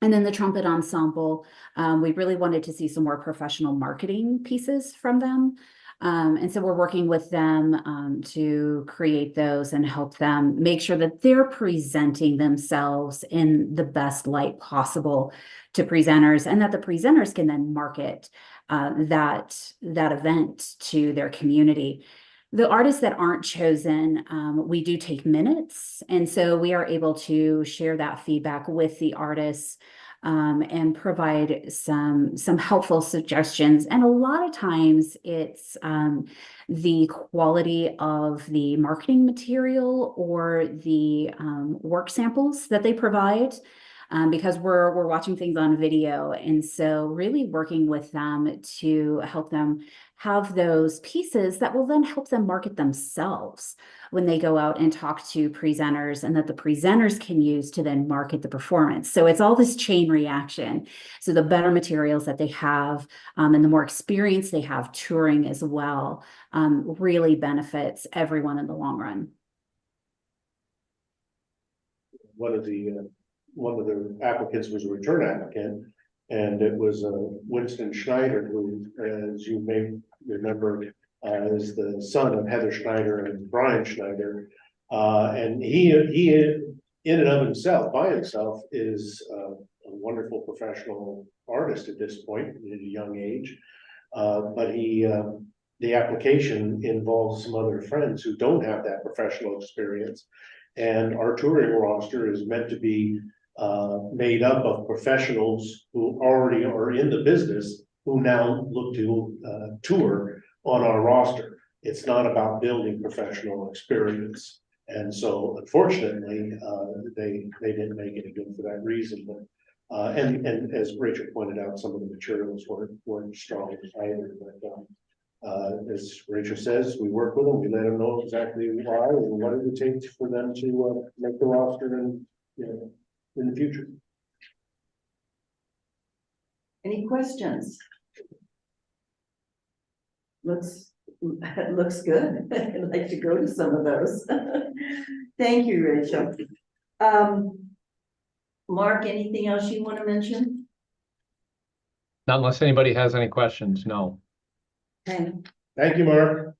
And then the trumpet ensemble, we really wanted to see some more professional marketing pieces from them. And so we're working with them to create those and help them make sure that they're presenting themselves in the best light possible to presenters, and that the presenters can then market that event to their community. The artists that aren't chosen, we do take minutes, and so we are able to share that feedback with the artists and provide some helpful suggestions. And a lot of times it's the quality of the marketing material or the work samples that they provide. Because we're watching things on video, and so really working with them to help them have those pieces that will then help them market themselves when they go out and talk to presenters, and that the presenters can use to then market the performance. So it's all this chain reaction. So the better materials that they have and the more experience they have touring as well really benefits everyone in the long run. One of the applicants was a return applicant, and it was Winston Schneider, who, as you may remember, is the son of Heather Schneider and Brian Schneider. And he in and of himself, by himself, is a wonderful professional artist at this point at a young age. But the application involves some other friends who don't have that professional experience. And our touring roster is meant to be made up of professionals who already are in the business, who now look to tour on our roster. It's not about building professional experience. And so unfortunately, they didn't make any good for that reason. But and as Rachel pointed out, some of the materials weren't strong either. But as Rachel says, we work with them, we let them know exactly why and what it would take for them to make the roster and, you know, in the future. Any questions? Looks good. I'd like to go to some of those. Thank you, Rachel. Mark, anything else you want to mention? Not unless anybody has any questions, no. Okay. Thank you, Mark.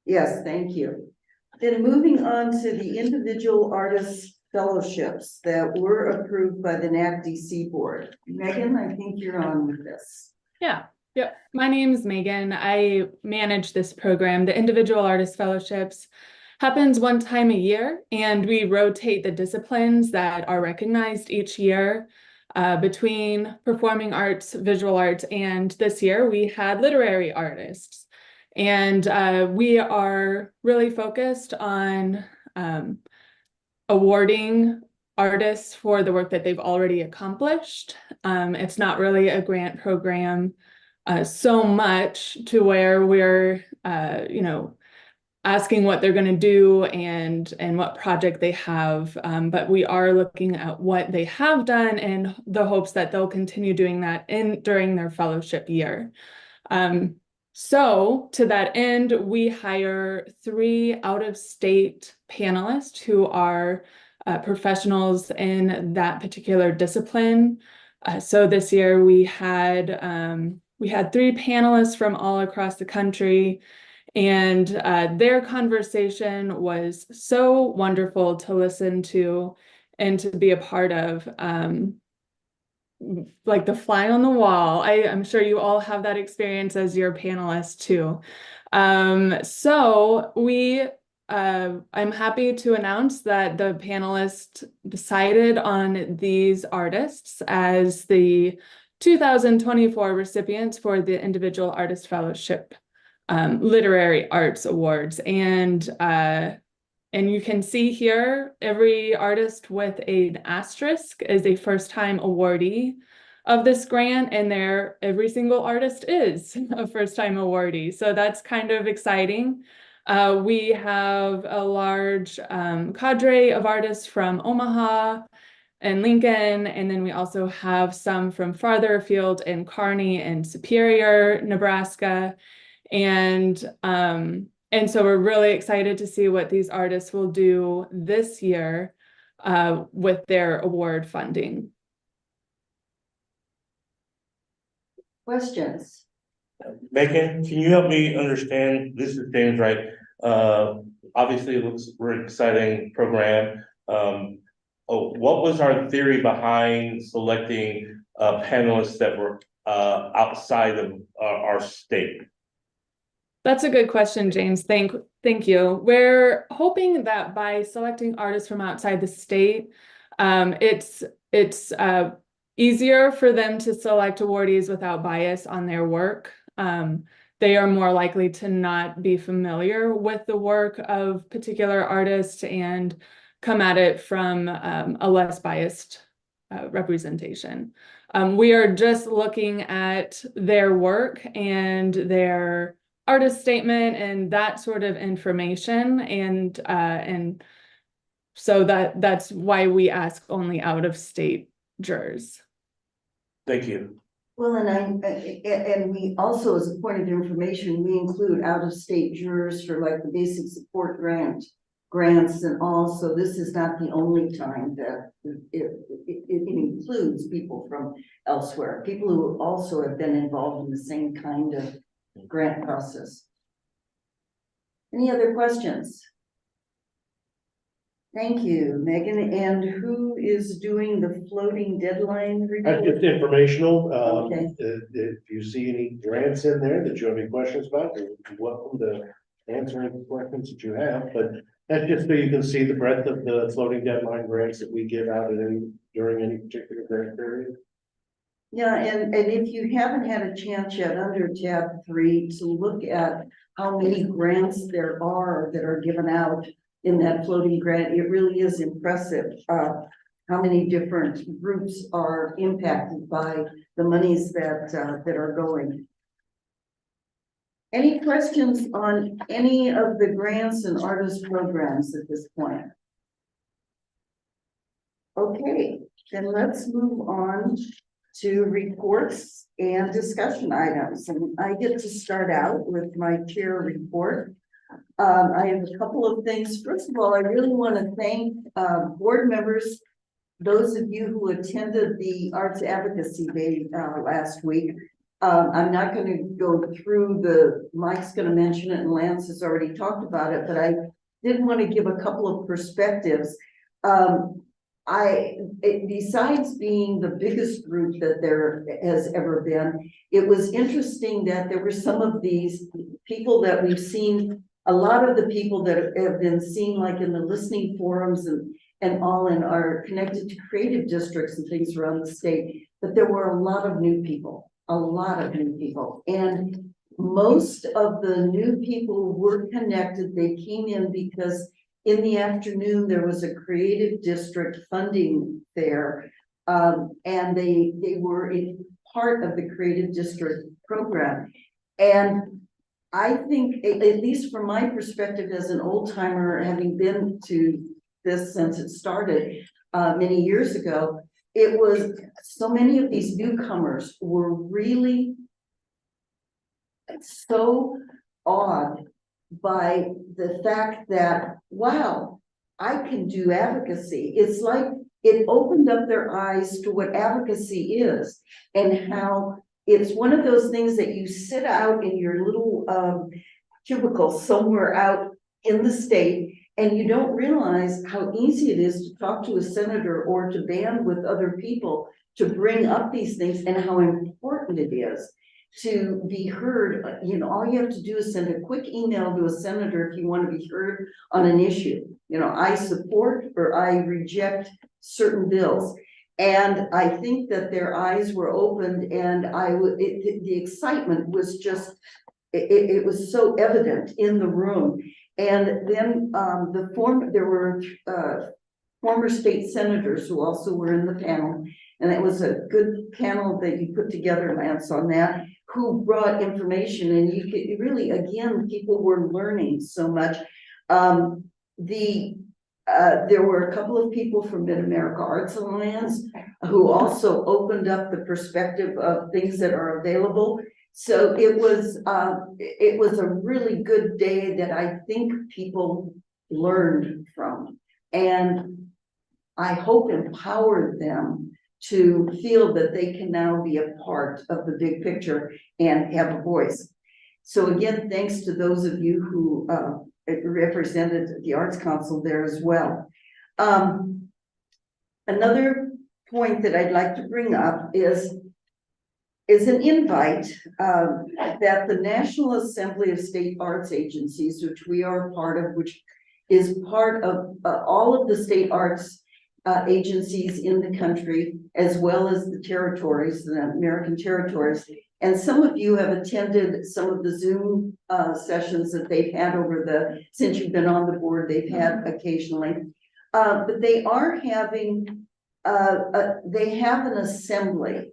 Yes, thank you. Then moving on to the individual artist fellowships that were approved by the NAC DC board. Megan, I think you're on with this. Yeah. My name is Megan. I manage this program. The Individual Artist Fellowships happens one time a year, and we rotate the disciplines that are recognized each year between performing arts, visual arts, and this year we had literary artists. And we are really focused on awarding artists for the work that they've already accomplished. It's not really a grant program so much to where we're, asking what they're going to do and what project they have. But we are looking at what they have done in the hopes that they'll continue doing that during their fellowship year. So to that end, we hire 3 out-of-state panelists who are professionals in that particular discipline. So this year we had 3 panelists from all across the country, and their conversation was so wonderful to listen to and to be a part of. like the fly on the wall. I'm sure you all have that experience as your panelists too. I'm happy to announce that the panelists decided on these artists as the 2024 recipients for the Individual Artist Fellowship Literary Arts Awards. And you can see here, every artist with an asterisk is a first-time awardee of this grant, and every single artist is a first-time awardee. So that's kind of exciting. We have a large cadre of artists from Omaha and Lincoln, and then we also have some from farther afield in Kearney and Superior, Nebraska. And so we're really excited to see what these artists will do this year with their award funding. Questions? Megan, can you help me understand, this is James, right? Obviously it looks very exciting program. What was our theory behind selecting panelists that were outside of our state? That's a good question, James. Thank you. We're hoping that by selecting artists from outside the state, it's easier for them to select awardees without bias on their work. They are more likely to not be familiar with the work of particular artists and come at it from a less biased representation. We are just looking at their work and their artist statement and that sort of information, and so that's why we ask only out-of-state jurors. Thank you. Well, and we also, as a point of information, we include out-of-state jurors for like the basic support grants and all. So this is not the only time that it includes people from elsewhere, people who also have been involved in the same kind of grant process. Any other questions? Thank you, Megan. And who is doing the floating deadline report? That's just informational. Okay. If you see any grants in there that you have any questions about, you're welcome to answer any questions that you have. But that's just so you can see the breadth of the floating deadline grants that we give out during any particular grant period. Yeah, and if you haven't had a chance yet under tab 3 to look at how many grants there are that are given out in that floating grant, it really is impressive how many different groups are impacted by the monies that are going. Any questions on any of the grants and artist programs at this point? Okay, then let's move on to reports and discussion items. And I get to start out with my chair report. I have a couple of things. First of all, I really want to thank board members, those of you who attended the Arts Advocacy Day last week. I'm not going to go through Mike's going to mention it and Lance has already talked about it, but I did want to give a couple of perspectives. Besides being the biggest group that there has ever been, it was interesting that there were some of these people that we've seen, a lot of the people that have been seen like in the listening forums and all and are connected to creative districts and things around the state, but there were a lot of new people. And most of the new people were connected. They came in because in the afternoon, there was a creative district funding fair, and they were in part of the creative district program. And I think, at least from my perspective as an old timer, having been to this since it started many years ago, it was so many of these newcomers were really so awed by the fact that, wow, I can do advocacy. It's like it opened up their eyes to what advocacy is and how it's one of those things that you sit out in your little cubicle somewhere out in the state And you don't realize how easy it is to talk to a senator or to band with other people to bring up these things, and how important it is to be heard. You know, all you have to do is send a quick email to a senator if you want to be heard on an issue. You know, I support or I reject certain bills. And I think that their eyes were opened, and the excitement was just, it was so evident in the room. And then there were former state senators who also were in the panel. And it was a good panel that you put together, Lance, on that, who brought information. And you could really, again, people were learning so much. There were a couple of people from Mid-America Arts Alliance who also opened up the perspective of things that are available. So it was a really good day that I think people learned from, and I hope empowered them to feel that they can now be a part of the big picture and have a voice. So again, thanks to those of you who represented the Arts Council there as well. Another point that I'd like to bring up is an invite that the National Assembly of State Arts Agencies, which we are part of, which is part of all of the state arts agencies in the country, as well as the territories, the American territories. And some of you have attended some of the Zoom sessions that they've had since you've been on the board, they've had occasionally. But they are having, they have an assembly,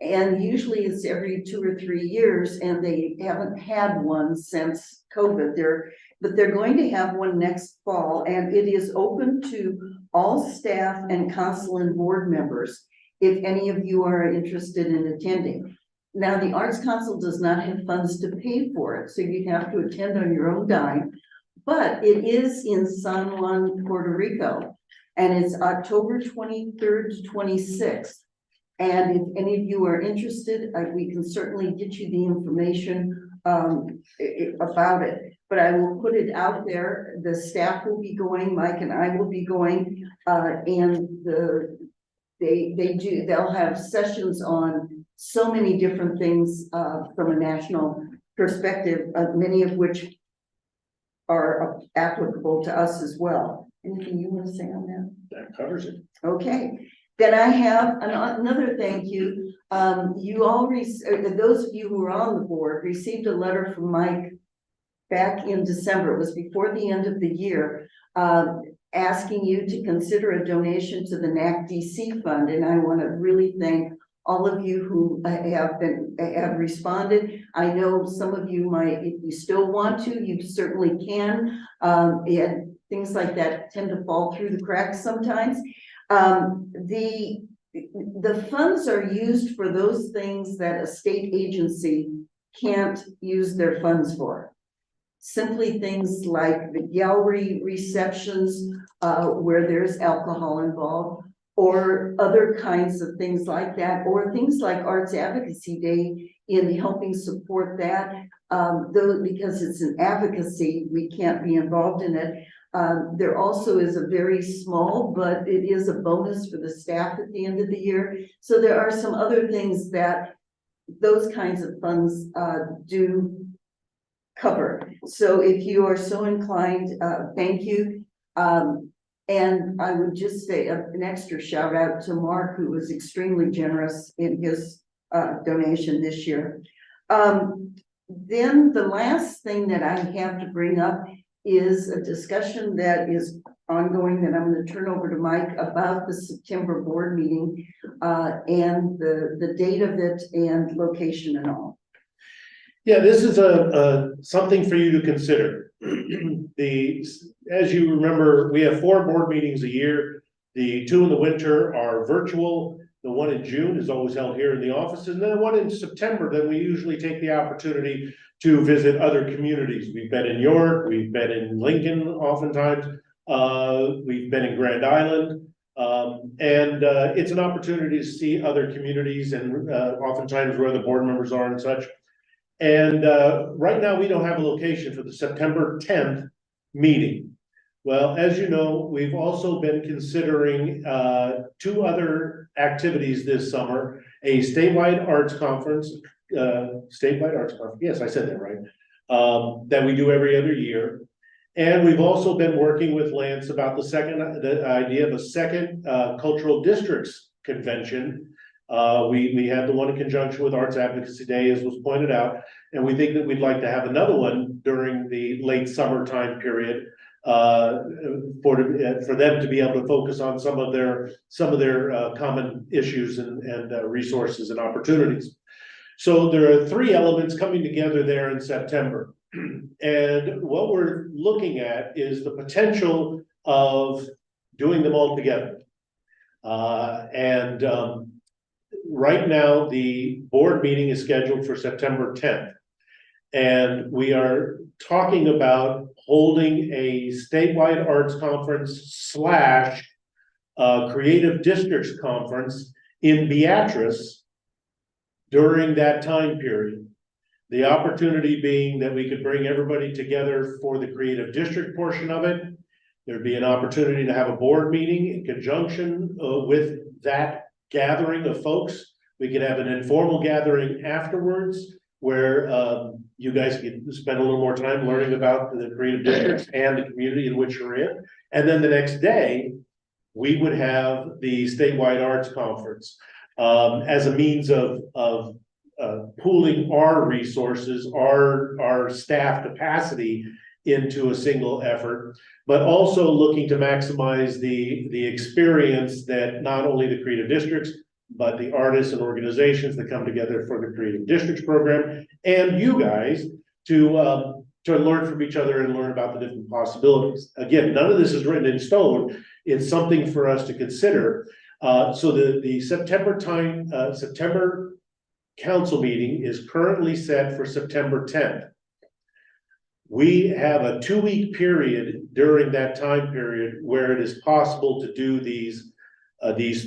and usually it's every 2 or 3 years, and they haven't had one since COVID. But they're going to have one next fall, and it is open to all staff and council and board members, if any of you are interested in attending. Now, the Arts Council does not have funds to pay for it, so you have to attend on your own dime, but it is in San Juan, Puerto Rico, and it's October 23rd to 26th. And if any of you are interested, we can certainly get you the information about it. But I will put it out there. The staff will be going, Mike and I will be going, and they'll have sessions on so many different things from a national perspective, many of which are applicable to us as well. Anything you want to say on that? That covers it. Okay. Then I have another thank you. You all, those of you who are on the board, received a letter from Mike back in December. It was before the end of the year, asking you to consider a donation to the NAC DC fund. And I want to really thank all of you who have responded. I know some of you might, if you still want to, you certainly can. And things like that tend to fall through the cracks sometimes. The funds are used for those things that a state agency can't use their funds for. Simply things like the gallery receptions where there's alcohol involved, or other kinds of things like that, or things like Arts Advocacy Day in helping support that. Though because it's an advocacy, we can't be involved in it. There also is a very small, but it is a bonus for the staff at the end of the year. So there are some other things that those kinds of funds do cover. So if you are so inclined, thank you. And I would just say an extra shout out to Mark, who was extremely generous in his donation this year. Then the last thing that I have to bring up is a discussion that is ongoing that I'm going to turn over to Mike about the September board meeting and the date of it and location and all. Yeah, this is something for you to consider. As you remember, we have 4 board meetings a year. The 2 in the winter are virtual. The one in June is always held here in the office, and then the one in September, then we usually take the opportunity to visit other communities. We've been in York, we've been in Lincoln oftentimes, we've been in Grand Island, and it's an opportunity to see other communities and oftentimes where the board members are and such. And right now we don't have a location for the September 10th meeting. Well, as you know, we've also been considering two other activities this summer, a statewide arts conference, yes, I said that right, that we do every other year. And we've also been working with Lance about the idea of a second cultural districts convention. We had the one in conjunction with Arts Advocacy Day, as was pointed out, and we think that we'd like to have another one during the late summertime period for them to be able to focus on some of their common issues and resources and opportunities. So there are three elements coming together there in September. And what we're looking at is the potential of doing them all together. Right now, the board meeting is scheduled for September 10th. And we are talking about holding a statewide arts conference / creative districts conference in Beatrice during that time period. The opportunity being that we could bring everybody together for the creative district portion of it. There'd be an opportunity to have a board meeting in conjunction with that gathering of folks. We could have an informal gathering afterwards where you guys could spend a little more time learning about the creative districts and the community in which you're in. And then the next day, we would have the statewide arts conference as a means of pooling our resources, our staff capacity into a single effort, but also looking to maximize the experience that not only the creative districts, but the artists and organizations that come together for the creative districts program, and you guys to learn from each other and learn about the different possibilities. Again, none of this is written in stone. It's something for us to consider. So the September council meeting is currently set for September 10th. We have a 2-week period during that time period where it is possible to do these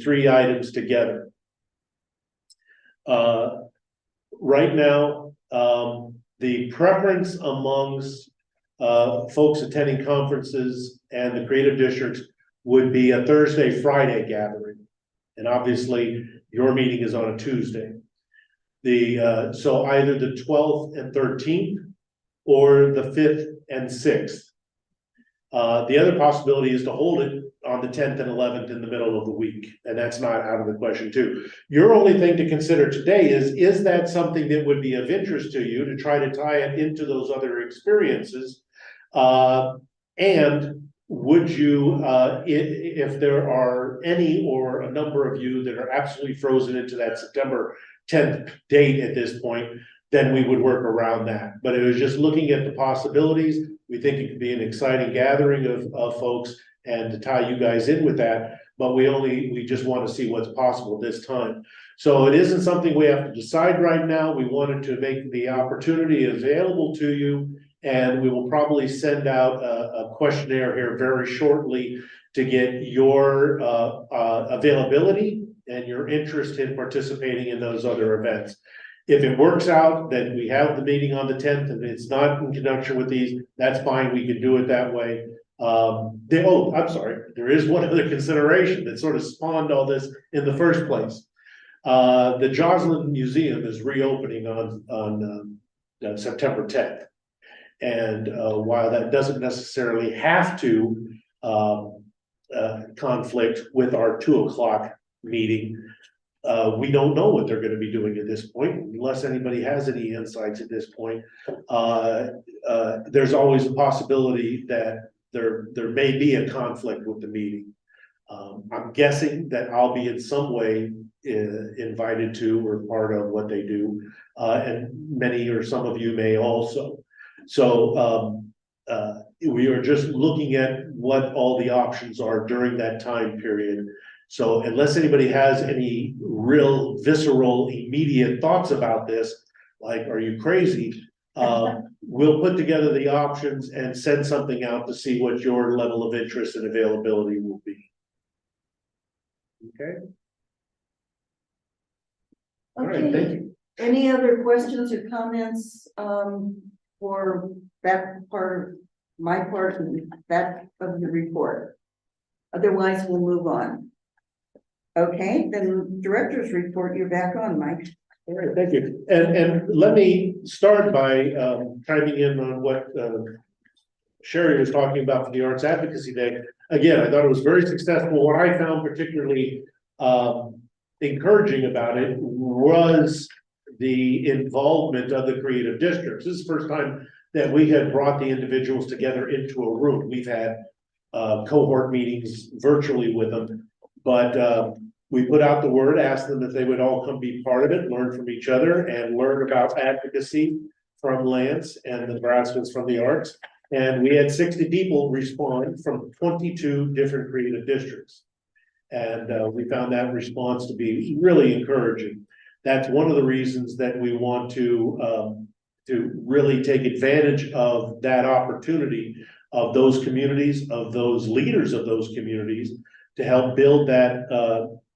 three items together. Right now, the preference amongst folks attending conferences and the creative districts would be a Thursday, Friday gathering. And obviously your meeting is on a Tuesday. So either the 12th and 13th or the 5th and 6th. The other possibility is to hold it on the 10th and 11th in the middle of the week, and that's not out of the question too. Your only thing to consider today is that something that would be of interest to you to try to tie it into those other experiences? And would you, if there are any or a number of you that are absolutely frozen into that September 10th date at this point, then we would work around that. But it was just looking at the possibilities. We think it could be an exciting gathering of folks and to tie you guys in with that, but we just want to see what's possible this time. So it isn't something we have to decide right now. We wanted to make the opportunity available to you, and we will probably send out a questionnaire here very shortly to get your availability and your interest in participating in those other events. If it works out, then we have the meeting on the 10th, and it's not in conjunction with these, that's fine, we can do it that way. I'm sorry, there is one other consideration that sort of spawned all this in the first place. The Joslin Museum is reopening on September 10th. And while that doesn't necessarily have to conflict with our 2 o'clock meeting, we don't know what they're going to be doing at this point, unless anybody has any insights at this point. There's always a possibility that there may be a conflict with the meeting. I'm guessing that I'll be in some way invited to or part of what they do, and many or some of you may also. So we are just looking at what all the options are during that time period. So unless anybody has any real visceral, immediate thoughts about this, like, are you crazy? We'll put together the options and send something out to see what your level of interest and availability will be. Okay. All right, thank you. Any other questions or comments for that part my part in that of the report. Otherwise, we'll move on. Okay, then director's report, you're back on, Mike. All right, thank you. And let me start by chiming in on what Sherry was talking about for the Arts Advocacy Day. Again, I thought it was very successful. What I found particularly encouraging about it was the involvement of the creative districts. This is the first time that we had brought the individuals together into a room. We've had cohort meetings virtually with them, but we put out the word, asked them if they would all come be part of it, learn from each other, and learn about advocacy from Lance and the Nebraskans from the arts. And we had 60 people respond from 22 different creative districts. And we found that response to be really encouraging. That's one of the reasons that we want to really take advantage of that opportunity of those communities, of those leaders of those communities, to help build that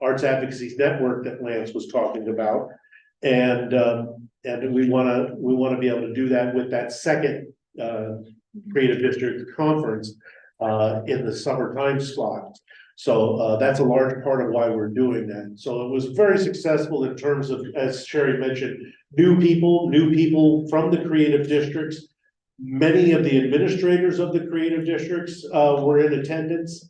arts advocacy network that Lance was talking about. And we want to be able to do that with that second creative district conference in the summertime slot. So that's a large part of why we're doing that. So it was very successful in terms of, as Sherry mentioned, new people from the creative districts. Many of the administrators of the creative districts were in attendance.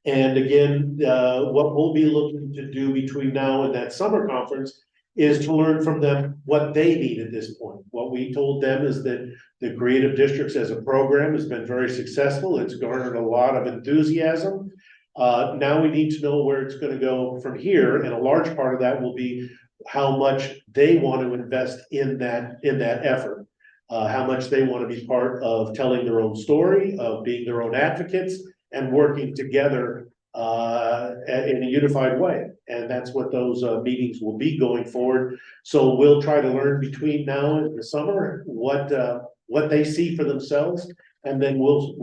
And again, what we'll be looking to do between now and that summer conference is to learn from them what they need at this point. What we told them is that the creative districts as a program has been very successful. It's garnered a lot of enthusiasm. Now we need to know where it's going to go from here, and a large part of that will be how much they want to invest in that effort, how much they want to be part of telling their own story, of being their own advocates, and working together in a unified way. And that's what those meetings will be going forward. So we'll try to learn between now and the summer what they see for themselves, and then we'll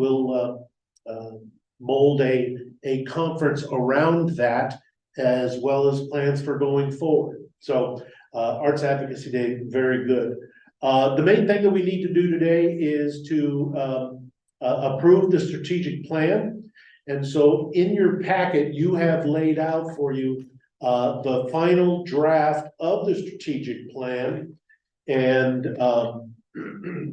mold a conference around that, as well as plans for going forward. So Arts Advocacy Day, very good. The main thing that we need to do today is to approve the strategic plan. And so in your packet, you have laid out for you the final draft of the strategic plan. And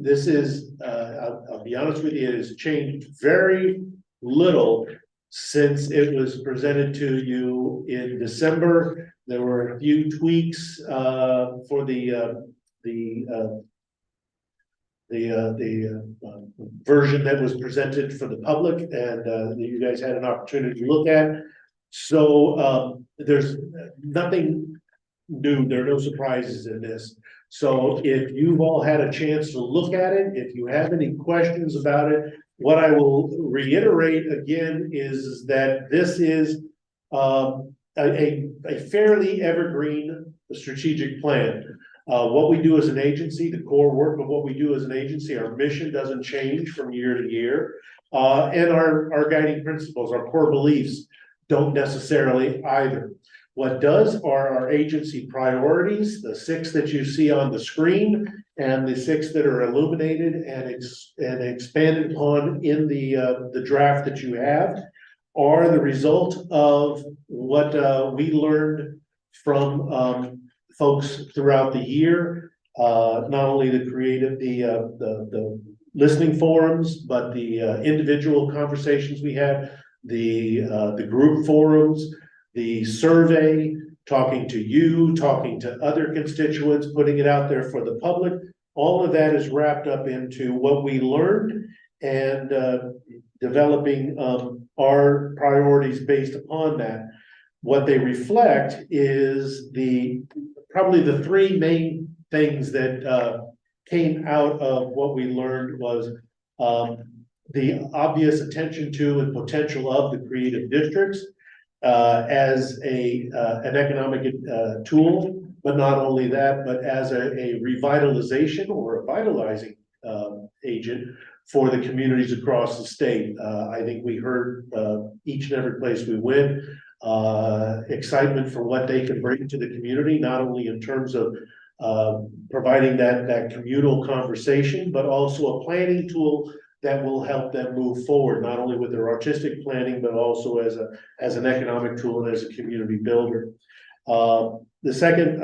this is, I'll be honest with you, it has changed very little since it was presented to you in December. There were a few tweaks for the version that was presented for the public, and that you guys had an opportunity to look at. So there's nothing new. There are no surprises in this. So if you've all had a chance to look at it, if you have any questions about it, what I will reiterate again is that this is a fairly evergreen strategic plan. What we do as an agency, the core work of what we do as an agency, our mission doesn't change from year to year. And our guiding principles, our core beliefs don't necessarily either. What does are our agency priorities, the 6 that you see on the screen, and the 6 that are illuminated and expanded upon in the draft that you have, are the result of what we learned from folks throughout the year. Not only the creative, the listening forums, but the individual conversations we had, the group forums, the survey, talking to you, talking to other constituents, putting it out there for the public. All of that is wrapped up into what we learned, and developing our priorities based upon that. What they reflect is probably the 3 main things that came out of what we learned was the obvious attention to and potential of the creative districts as an economic tool, but not only that, but as a revitalization or a vitalizing agent for the communities across the state. I think we heard each and every place we went, excitement for what they can bring to the community, not only in terms of providing that communal conversation, but also a planning tool that will help them move forward, not only with their artistic planning, but also as an economic tool and as a community builder. The second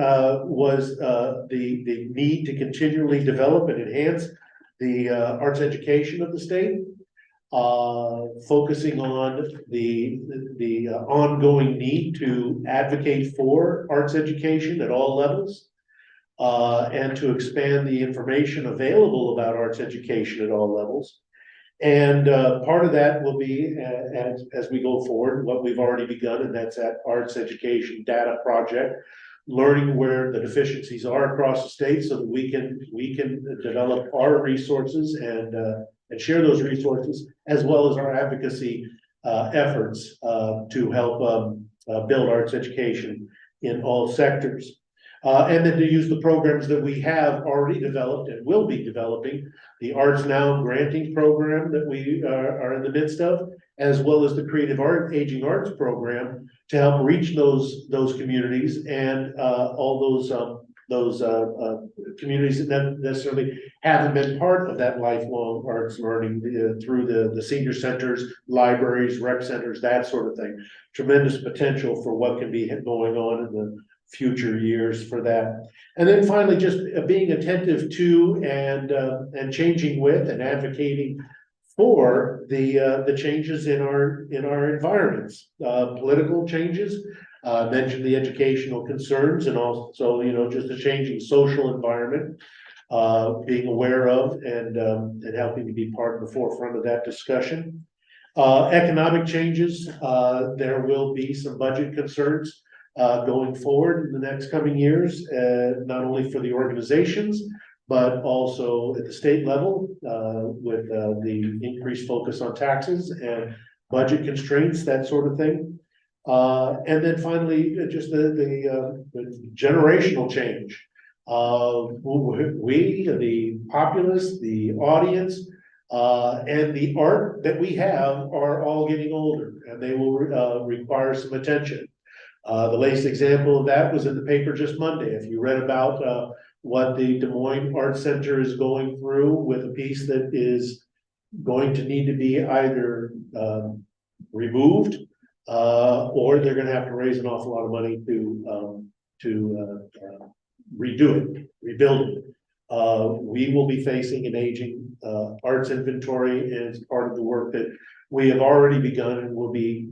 was the need to continually develop and enhance the arts education of the state, focusing on the ongoing need to advocate for arts education at all levels, and to expand the information available about arts education at all levels. And part of that will be, as we go forward, what we've already begun, and that's that Arts Education Data Project, learning where the deficiencies are across the state so that we can develop our resources and share those resources, as well as our advocacy efforts to help build arts education in all sectors. And then to use the programs that we have already developed and will be developing, the Arts Now granting program that we are in the midst of, as well as the Creative Art Aging Arts program, to help reach those communities and all those communities that necessarily haven't been part of that lifelong arts learning through the senior centers, libraries, rec centers, that sort of thing. Tremendous potential for what can be going on in the future years for that. And then finally, just being attentive to and changing with and advocating for the changes in our environments, political changes. Mentioned the educational concerns, and also, you know, just the changing social environment, being aware of and helping to be part of the forefront of that discussion. Economic changes, there will be some budget concerns going forward in the next coming years, not only for the organizations, but also at the state level, with the increased focus on taxes and budget constraints, that sort of thing. And then finally, just the generational change. We, the populace, the audience, and the art that we have are all getting older, and they will require some attention. The latest example of that was in the paper just Monday. If you read about what the Des Moines Arts Center is going through with a piece that is going to need to be either removed, or they're going to have to raise an awful lot of money to redo it, rebuild it. We will be facing an aging arts inventory, and it's part of the work that we have already begun and will be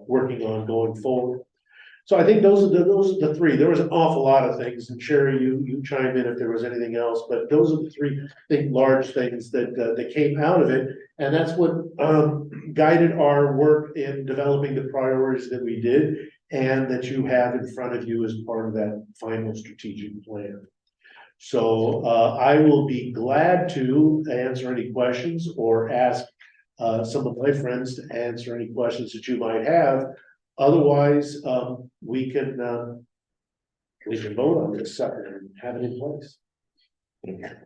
working on going forward. So I think those are the three. There was an awful lot of things, and Sherry, you chime in if there was anything else, but those are the three, I think, large things that came out of it, and that's what guided our work in developing the priorities that we did, and that you have in front of you as part of that final strategic plan. So I will be glad to answer any questions or ask some of my friends to answer any questions that you might have. Otherwise, we can vote on this sucker and have it in place.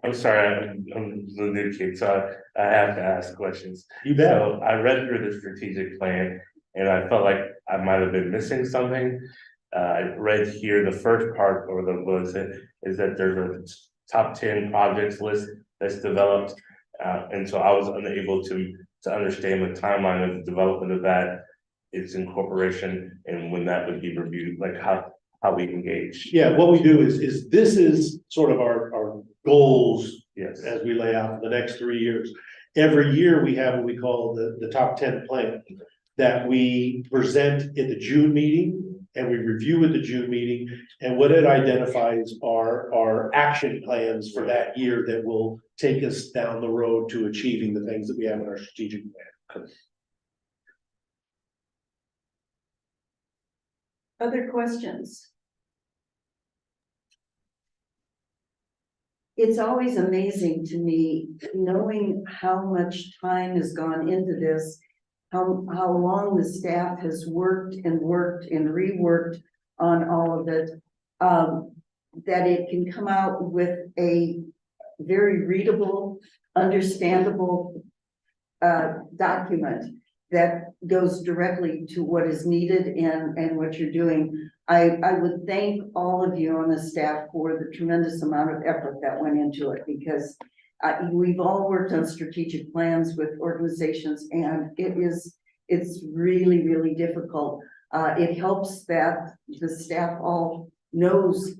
I'm sorry, I'm the new kid, so I have to ask questions. You bet. So I read through the strategic plan, and I felt like I might have been missing something. I read here the first part or the was it is that there's a top 10 projects list that's developed, and so I was unable to understand the timeline of the development of that, its incorporation, and when that would be reviewed, like how we engage. Yeah, what we do is this is sort of our goals. Yes. As we lay out for the next 3 years. Every year we have what we call the top 10 plan that we present at the June meeting, and we review at the June meeting, and what it identifies are our action plans for that year that will take us down the road to achieving the things that we have in our strategic plan. Other questions? It's always amazing to me, knowing how much time has gone into this, how long the staff has worked and reworked on all of it, that it can come out with a very readable, understandable document that goes directly to what is needed and what you're doing. I would thank all of you on the staff for the tremendous amount of effort that went into it, because we've all worked on strategic plans with organizations, and it's really, really difficult. It helps that the staff all knows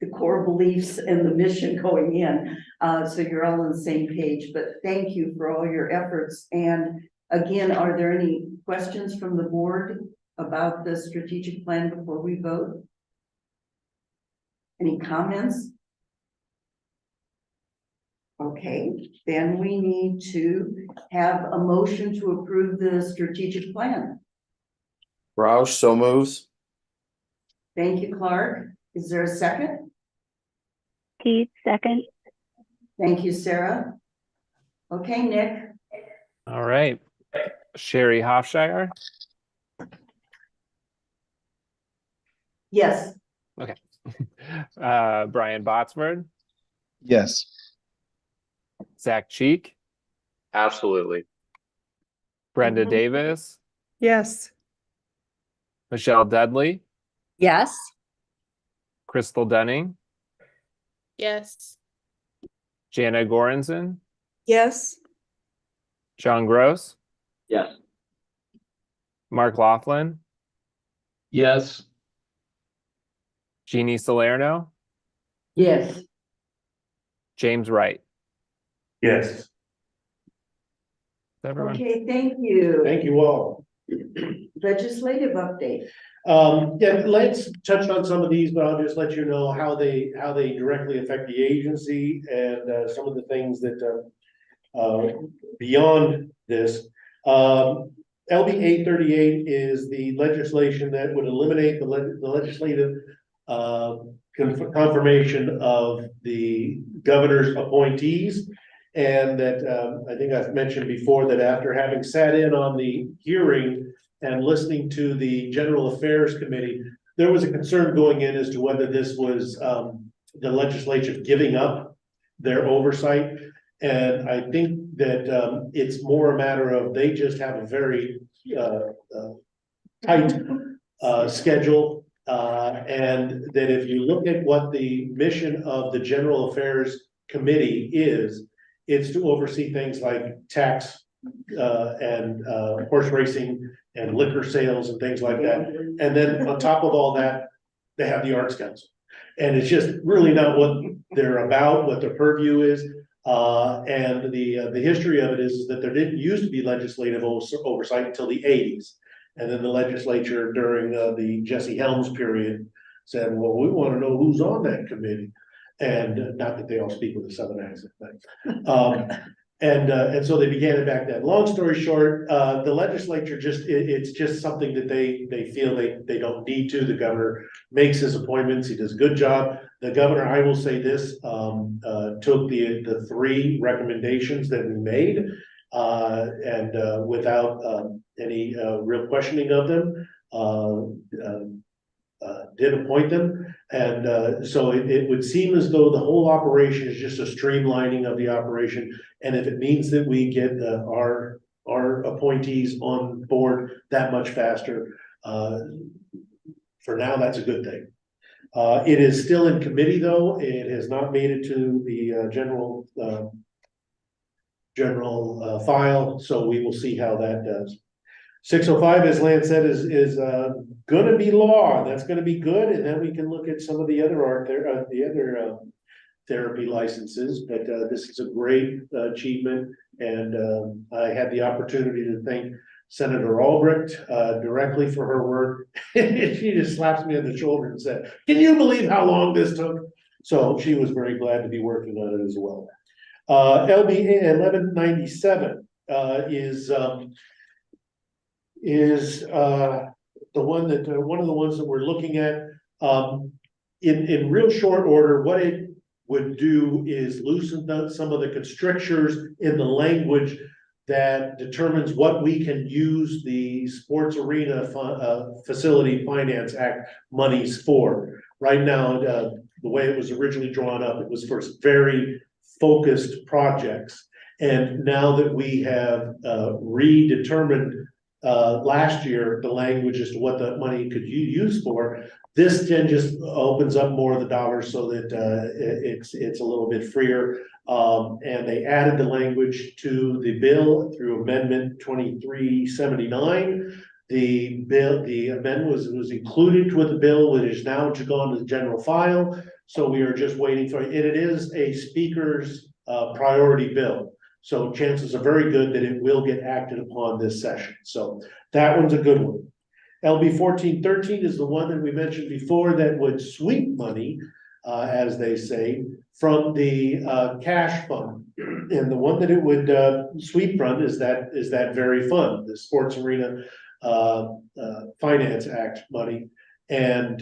the core beliefs and the mission going in. So you're all on the same page, but thank you for all your efforts. And again, are there any questions from the board about the strategic plan before we vote? Any comments? Okay, then we need to have a motion to approve the strategic plan. Roush, so moves. Thank you, Clark. Is there a second? Keith, second. Thank you, Sarah. Okay, Nick. All right. Sherry Hofshire. Yes. Okay. Brian Botsford. Yes. Zach Cheek. Absolutely. Brenda Davis. Yes. Michelle Dudley. Yes. Crystal Dunning. Yes. Jana Goranson. Yes. John Gross. Yes. Mark Laughlin. Yes. Jeannie Salerno. Yes. James Wright. Yes. Everyone. Okay, thank you. Thank you all. Legislative update. Yeah, let's touch on some of these, but I'll just let you know how they directly affect the agency and some of the things that beyond this. LB 838 is the legislation that would eliminate the legislative confirmation of the governor's appointees. And that I think I've mentioned before that after having sat in on the hearing and listening to the General Affairs Committee, there was a concern going in as to whether this was the legislature giving up their oversight. And I think that it's more a matter of they just have a very tight schedule. And that if you look at what the mission of the General Affairs Committee is, it's to oversee things like tax and horse racing and liquor sales and things like that. And then on top of all that, they have the Arts Council. And it's just really not what they're about, what their purview is. And the history of it is that there didn't used to be legislative oversight until the 80s. And then the legislature during the Jesse Helms period said, well, we want to know who's on that committee. And not that they all speak with a Southern accent, but and so they began it back then. Long story short, the legislature it's just something that they feel they don't need to. The governor makes his appointments. He does a good job. The governor, I will say this, took the three recommendations that we made and without any real questioning of them, did appoint them. And so it would seem as though the whole operation is just a streamlining of the operation. And if it means that we get our appointees on board that much faster, for now, that's a good thing. It is still in committee, though. It has not made it to the general file, so we will see how that does. 605, as Lance said, is gonna be law. That's gonna be good, and then we can look at some of the other art there, the other therapy licenses. But this is a great achievement, and I had the opportunity to thank Senator Albrecht directly for her work. She just slaps me on the shoulder and said, "Can you believe how long this took?" So she was very glad to be working on it as well. LBA 1197 is the one that one of the ones that we're looking at. In real short order, what it would do is loosen some of the constrictures in the language that determines what we can use the Sports Arena Facility Finance Act monies for. Right now, the way it was originally drawn up, it was for very focused projects. And now that we have redetermined last year the language as to what that money could you use for, this then just opens up more of the dollars so that it's a little bit freer. And they added the language to the bill through amendment 2379. The amendment was included with the bill, which is now to go into the general file. So we are just waiting for it. It is a speaker's priority bill. So chances are very good that it will get acted upon this session. So that one's a good one. LB 1413 is the one that we mentioned before that would sweep money, as they say, from the cash fund. And the one that it would sweep from is that very fund, the Sports Arena Finance Act money. And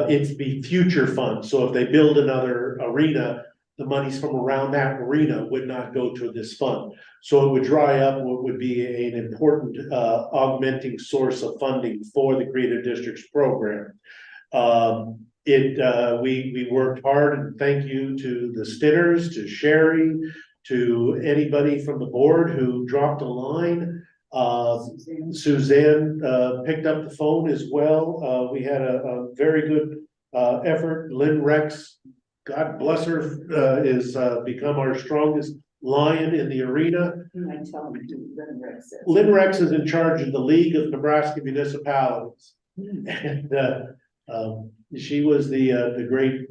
it's the future fund. So if they build another arena, the monies from around that arena would not go to this fund. So it would dry up what would be an important augmenting source of funding for the Creative Districts program. We worked hard, and thank you to the Stinners, to Sherry, to anybody from the board who dropped a line. Suzanne picked up the phone as well. We had a very good effort. Lynn Rex, God bless her, is become our strongest lion in the arena. You might tell them who Lynn Rex is. Lynn Rex is in charge of the League of Nebraska Municipalities. And she was the great,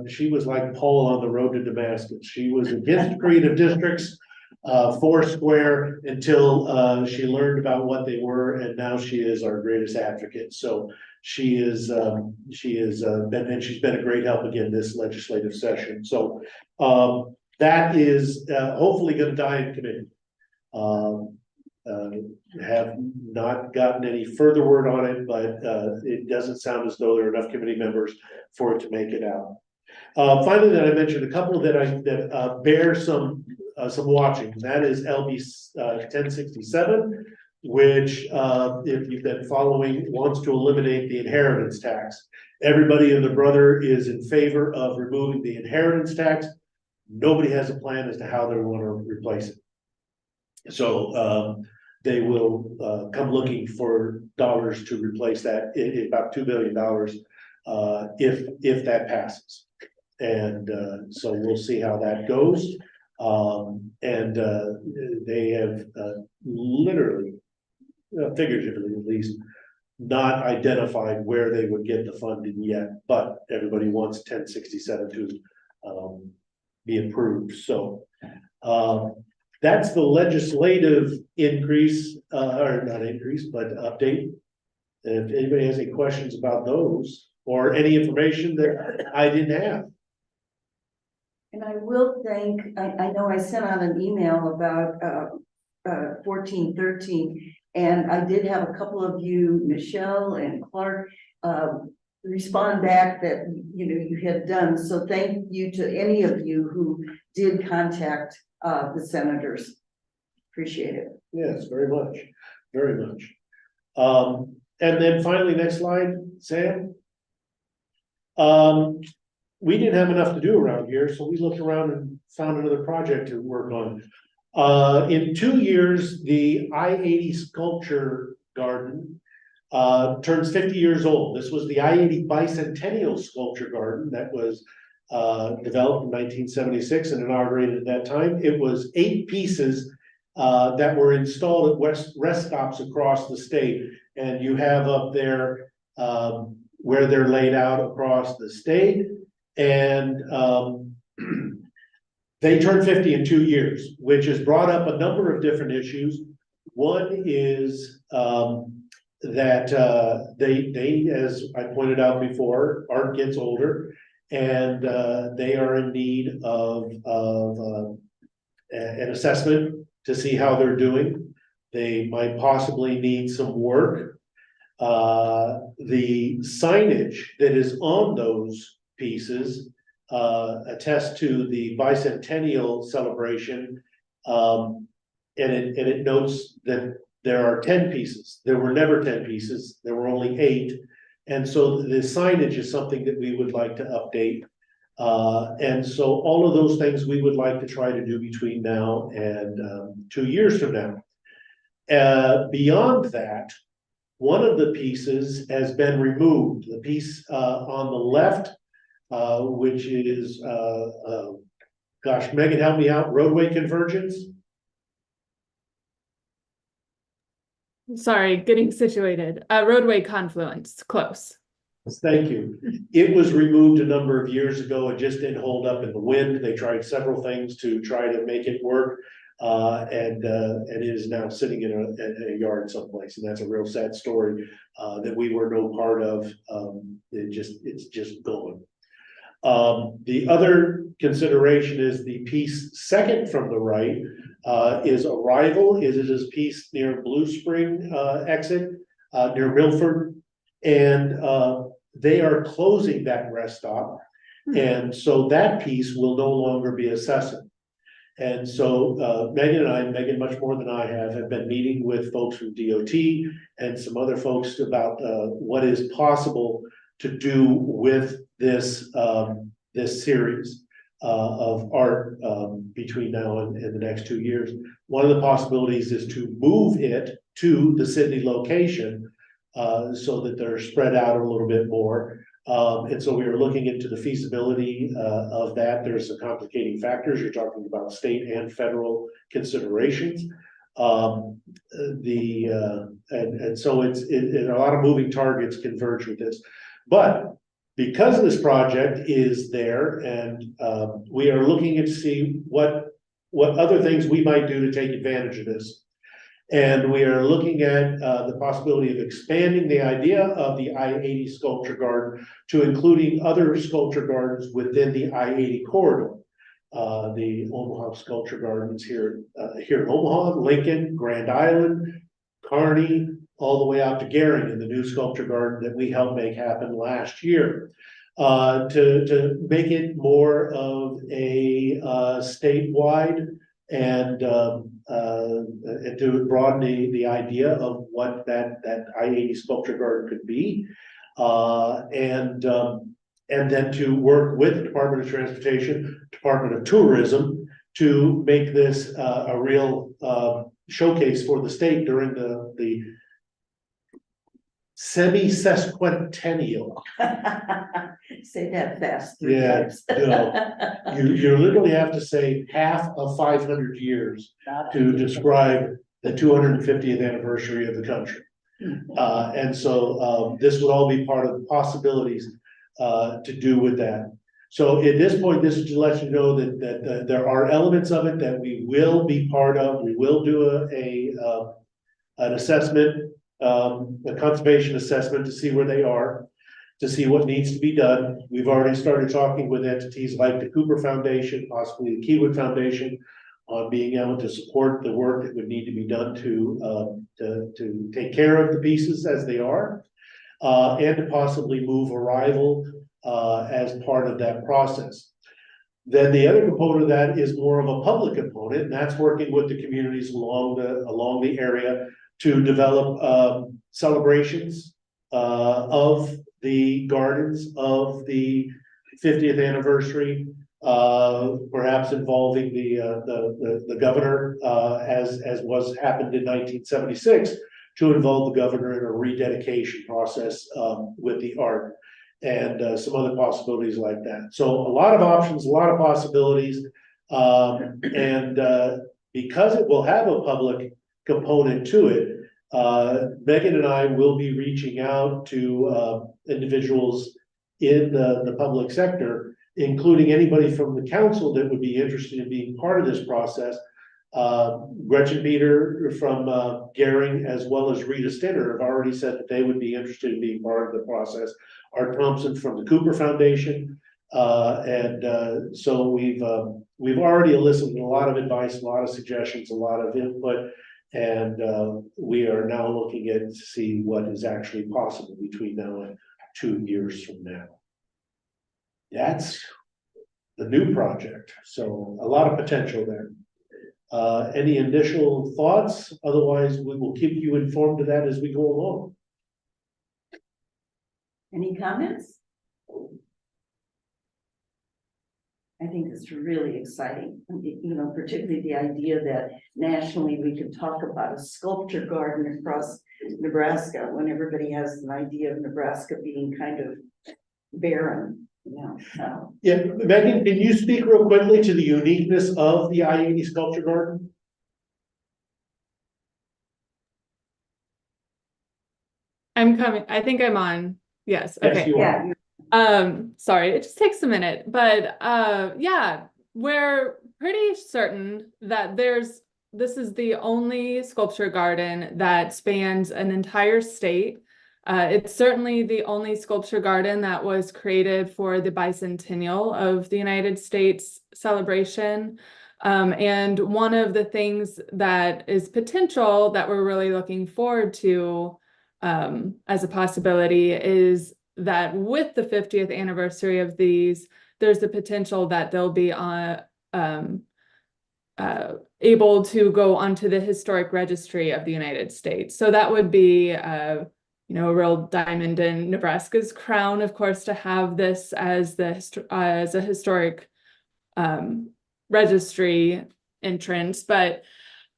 she was like Paul on the road to Damascus. She was against creative districts, foursquare, until she learned about what they were, and now she is our greatest advocate. So she's been a great help again this legislative session. So that is hopefully going to die in committee. Have not gotten any further word on it, but it doesn't sound as though there are enough committee members for it to make it out. Finally, that I mentioned a couple that bear some watching. That is LB 1067, which if you've been following, wants to eliminate the inheritance tax. Everybody and their brother is in favor of removing the inheritance tax. Nobody has a plan as to how they want to replace it. So they will come looking for dollars to replace that, about $2 billion if that passes. And so we'll see how that goes. They have literally, figuratively at least, not identified where they would get the funding yet, but everybody wants 1067 to be approved. So that's the legislative increase, or not increase, but update. If anybody has any questions about those or any information that I didn't have. And I will thank, I know I sent out an email about 1413, and I did have a couple of you, Michelle and Clark, respond back that you had done. So thank you to any of you who did contact the senators. Appreciate it. Yes, very much, very much. And then finally, next slide, Sam. We didn't have enough to do around here, so we looked around and found another project to work on. In 2 years, the I-80 sculpture garden turns 50 years old. This was the I-80 bicentennial sculpture garden that was developed in 1976 and inaugurated at that time. It was 8 pieces that were installed at rest stops across the state. And you have up there where they're laid out across the state. And they turned 50 in 2 years, which has brought up a number of different issues. One is that they, as I pointed out before, art gets older, and they are in need of an assessment to see how they're doing. They might possibly need some work. The signage that is on those pieces attest to the bicentennial celebration, and it notes that there are 10 pieces. There were never 10 pieces. There were only 8. And so the signage is something that we would like to update. And so all of those things we would like to try to do between now and 2 years from now. Beyond that, one of the pieces has been removed. The piece on the left, which is gosh, Megan, help me out, roadway convergence? Sorry, getting situated. Roadway confluence, close. Thank you. It was removed a number of years ago. It just didn't hold up in the wind. They tried several things to try to make it work. And it is now sitting in a yard someplace, and that's a real sad story, that we were no part of. It's just gone. The other consideration is the piece second from the right, is Arrival. It is a piece near Blue Spring, exit, near Milford. And, they are closing that rest stop. And so that piece will no longer be accessible. And so, Megan much more than I have been meeting with folks from DOT and some other folks about, what is possible to do with this, this series of art between now and the next 2 years. One of the possibilities is to move it to the Sydney location so that they're spread out a little bit more. And so we are looking into the feasibility of that. There's some complicating factors. You're talking about state and federal considerations. And so it's a lot of moving targets converge with this. But because this project is there, and we are looking to see what other things we might do to take advantage of this. And we are looking at the possibility of expanding the idea of the I-80 sculpture garden to including other sculpture gardens within the I-80 corridor. The Omaha sculpture gardens here in Omaha, Lincoln, Grand Island, Kearney, all the way out to Gehring in the new sculpture garden that we helped make happen last year. To make it more of a statewide and to broaden the idea of what that I-80 sculpture garden could be. And then to work with the Department of Transportation, Department of Tourism to make this a real showcase for the state during the semi-sesquicentennial. Say that fast. Yeah, you literally have to say half of 500 years to describe the 250th anniversary of the country. And so this would all be part of the possibilities to do with that. So at this point, this is to let you know that there are elements of it that we will be part of. We will do an assessment, a conservation assessment to see where they are, to see what needs to be done. We've already started talking with entities like the Cooper Foundation, possibly the Keywood Foundation, on being able to support the work that would need to be done to take care of the pieces as they are, and to possibly move Arrival as part of that process. Then the other component of that is more of a public component, and that's working with the communities along the area to develop celebrations of the gardens of the 50th anniversary, perhaps involving the governor, as was happened in 1976, to involve the governor in a rededication process with the art, and some other possibilities like that. So a lot of options, a lot of possibilities, and because it will have a public component to it, Megan and I will be reaching out to individuals in the public sector, including anybody from the council that would be interested in being part of this process. Gretchen Peter from Gehring, as well as Rita Stinner, have already said that they would be interested in being part of the process. Art Thompson from the Cooper Foundation. So we've already elicited a lot of advice, a lot of suggestions, a lot of input. And we are now looking at to see what is actually possible between now and 2 years from now. That's the new project. So a lot of potential there. Any initial thoughts? Otherwise, we will keep you informed of that as we go along. Any comments? I think it's really exciting, you know, particularly the idea that nationally we can talk about a sculpture garden across Nebraska when everybody has an idea of Nebraska being kind of barren. No, no. Yeah, Megan, can you speak real quickly to the uniqueness of the I-80 Sculpture Garden? I'm coming. I think I'm on. Yes. Yes, Okay. you are. Sorry, it just takes a minute, but yeah, we're pretty certain that this is the only sculpture garden that spans an entire state. It's certainly the only sculpture garden that was created for the bicentennial of the United States celebration. And one of the things that is potential that we're really looking forward to as a possibility is that with the 50th anniversary of these, there's the potential that they'll be able to go onto the historic registry of the United States. So that would be, a real diamond in Nebraska's crown, of course, to have this as a historic registry entrance. But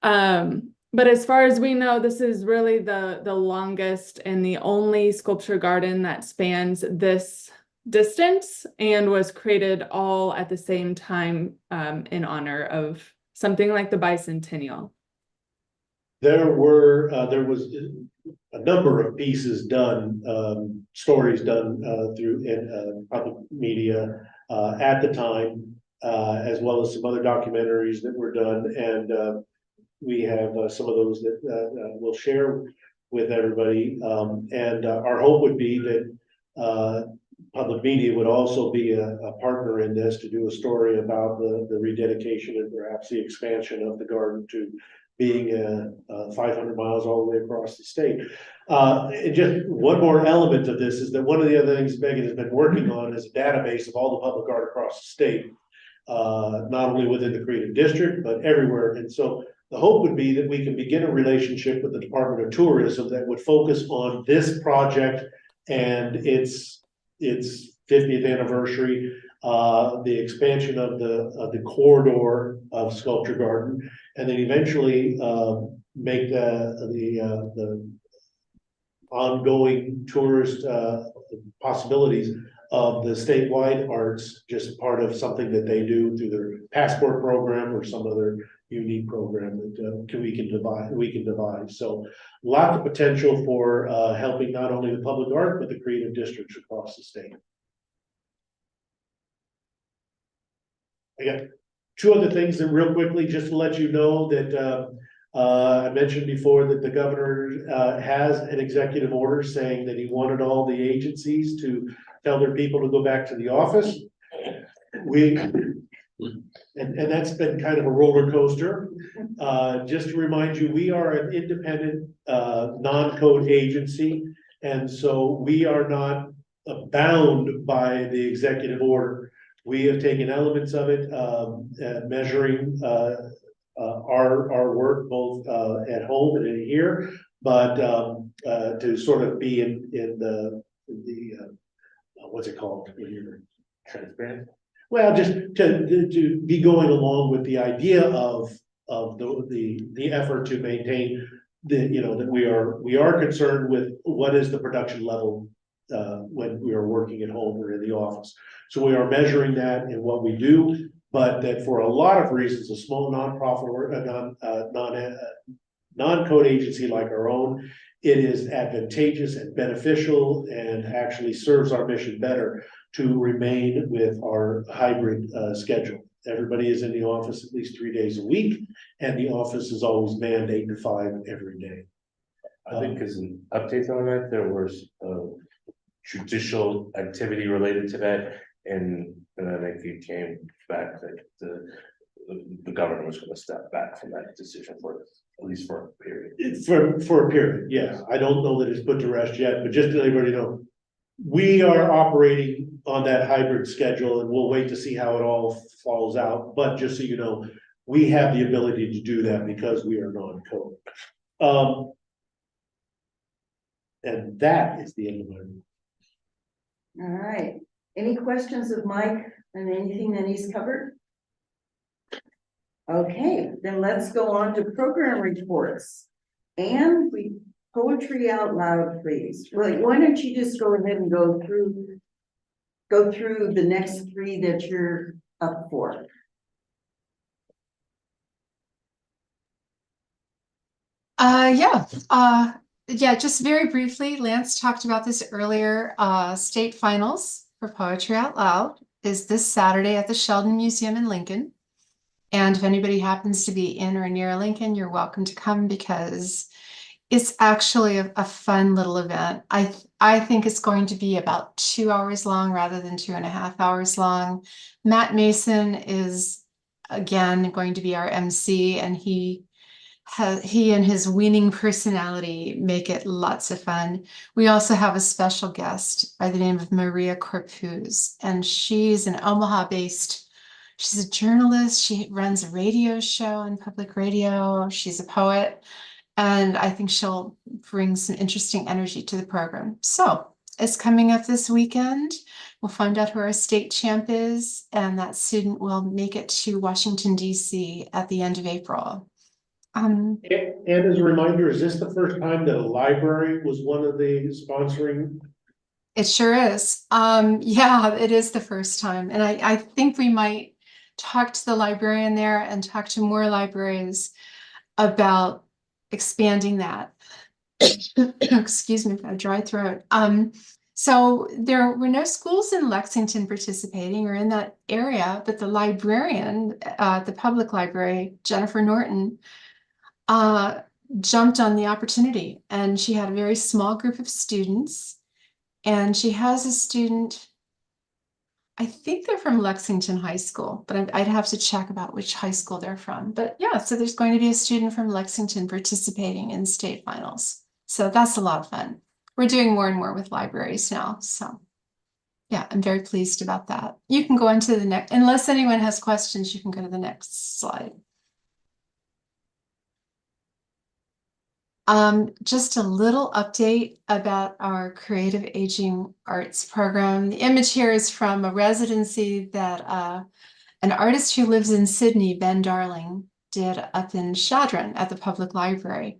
as far as we know, this is really the longest and the only sculpture garden that spans this distance and was created all at the same time in honor of something like the bicentennial. There was a number of pieces done, stories done through public media at the time, as well as some other documentaries that were done, and we have some of those that we'll share with everybody. And our hope would be that public media would also be a partner in this to do a story about the rededication and perhaps the expansion of the garden to being 500 miles all the way across the state. And just one more element of this is that one of the other things Megan has been working on is a database of all the public art across the state, not only within the creative district, but everywhere. And so the hope would be that we can begin a relationship with the Department of Tourism that would focus on this project and its 50th anniversary, the expansion of the corridor of Sculpture Garden, and then eventually make the ongoing tourist possibilities of the statewide arts just part of something that they do through their passport program or some other unique program that we can devise. So lots of potential for helping not only the public art, but the creative districts across the state. I got two other things that real quickly, just to let you know that I mentioned before that the governor has an executive order saying that he wanted all the agencies to tell their people to go back to the office. And that's been kind of a roller coaster. Just to remind you, we are an independent non-code agency, and so we are not bound by the executive order. We have taken elements of it, measuring our work both at home and in here, but to sort of be in the what's it called when you're transparent? Well, just to be going along with the idea of the effort to maintain that we are concerned with what is the production level when we are working at home or in the office. So we are measuring that in what we do, but that for a lot of reasons, a small nonprofit or non-code agency like our own, it is advantageous and beneficial and actually serves our mission better to remain with our hybrid schedule. Everybody is in the office at least 3 days a week, and the office is always manned 8 to 5 every day. I think as an update on that, there was judicial activity related to that, and then I think it came back that the governor was going to step back from that decision for at least for a period. For a period, yeah. I don't know that it's put to rest yet, but just to let everybody know, we are operating on that hybrid schedule, and we'll wait to see how it all falls out. But just so you know, we have the ability to do that because we are non-code. And that is the end of my report. All right. Any questions of Mike and anything that he's covered? Okay, then let's go on to program reports. And poetry out loud, please. Why don't you just go ahead and go through go through the next three that you're up for? Yeah, just very briefly, Lance talked about this earlier. State finals for Poetry Out Loud is this Saturday at the Sheldon Museum in Lincoln. And if anybody happens to be in or near Lincoln, you're welcome to come because it's actually a fun little event. I think it's going to be about 2 hours long rather than 2.5 hours long. Matt Mason is again going to be our MC, and he and his winning personality make it lots of fun. We also have a special guest by the name of Maria Corpuz, and she's an Omaha-based. She's a journalist. She runs a radio show on public radio. She's a poet, and I think she'll bring some interesting energy to the program. So it's coming up this weekend. We'll find out who our state champ is, and that student will make it to Washington, D.C. at the end of April. And as a reminder, is this the first time that a library was one of the sponsoring? It sure is. Yeah, it is the first time. And I think we might talk to the librarian there and talk to more libraries about expanding that. Excuse me, I've got a dry throat. So there were no schools in Lexington participating or in that area, but the librarian at the public library, Jennifer Norton, jumped on the opportunity, and she had a very small group of students, and she has a student, I think they're from Lexington High School, but I'd have to check about which high school they're from. But yeah, so there's going to be a student from Lexington participating in state finals. So that's a lot of fun. We're doing more and more with libraries now. So yeah, I'm very pleased about that. You can go on to the next, unless anyone has questions, you can go to the next slide. Just a little update about our creative aging arts program. The image here is from a residency that an artist who lives in Sydney, Ben Darling, did up in Shadron at the public library.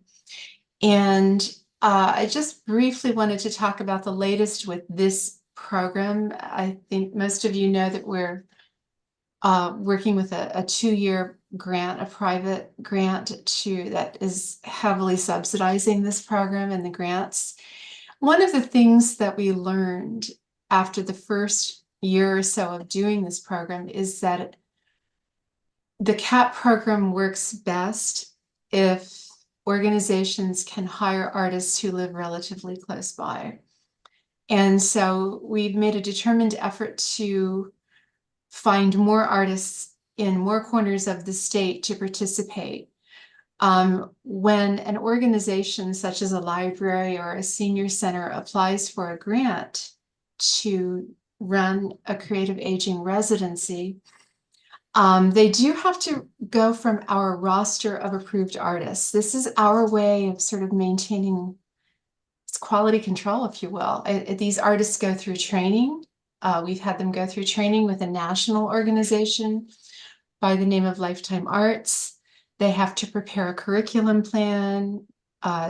And I just briefly wanted to talk about the latest with this program. I think most of you know that we're working with a 2-year grant, a private grant that is heavily subsidizing this program and the grants. One of the things that we learned after the first year or so of doing this program is that the CAP program works best if organizations can hire artists who live relatively close by. And so we've made a determined effort to find more artists in more corners of the state to participate. When an organization such as a library or a senior center applies for a grant to run a creative aging residency, they do have to go from our roster of approved artists. This is our way of sort of maintaining quality control, if you will. These artists go through training. We've had them go through training with a national organization by the name of Lifetime Arts. They have to prepare a curriculum plan.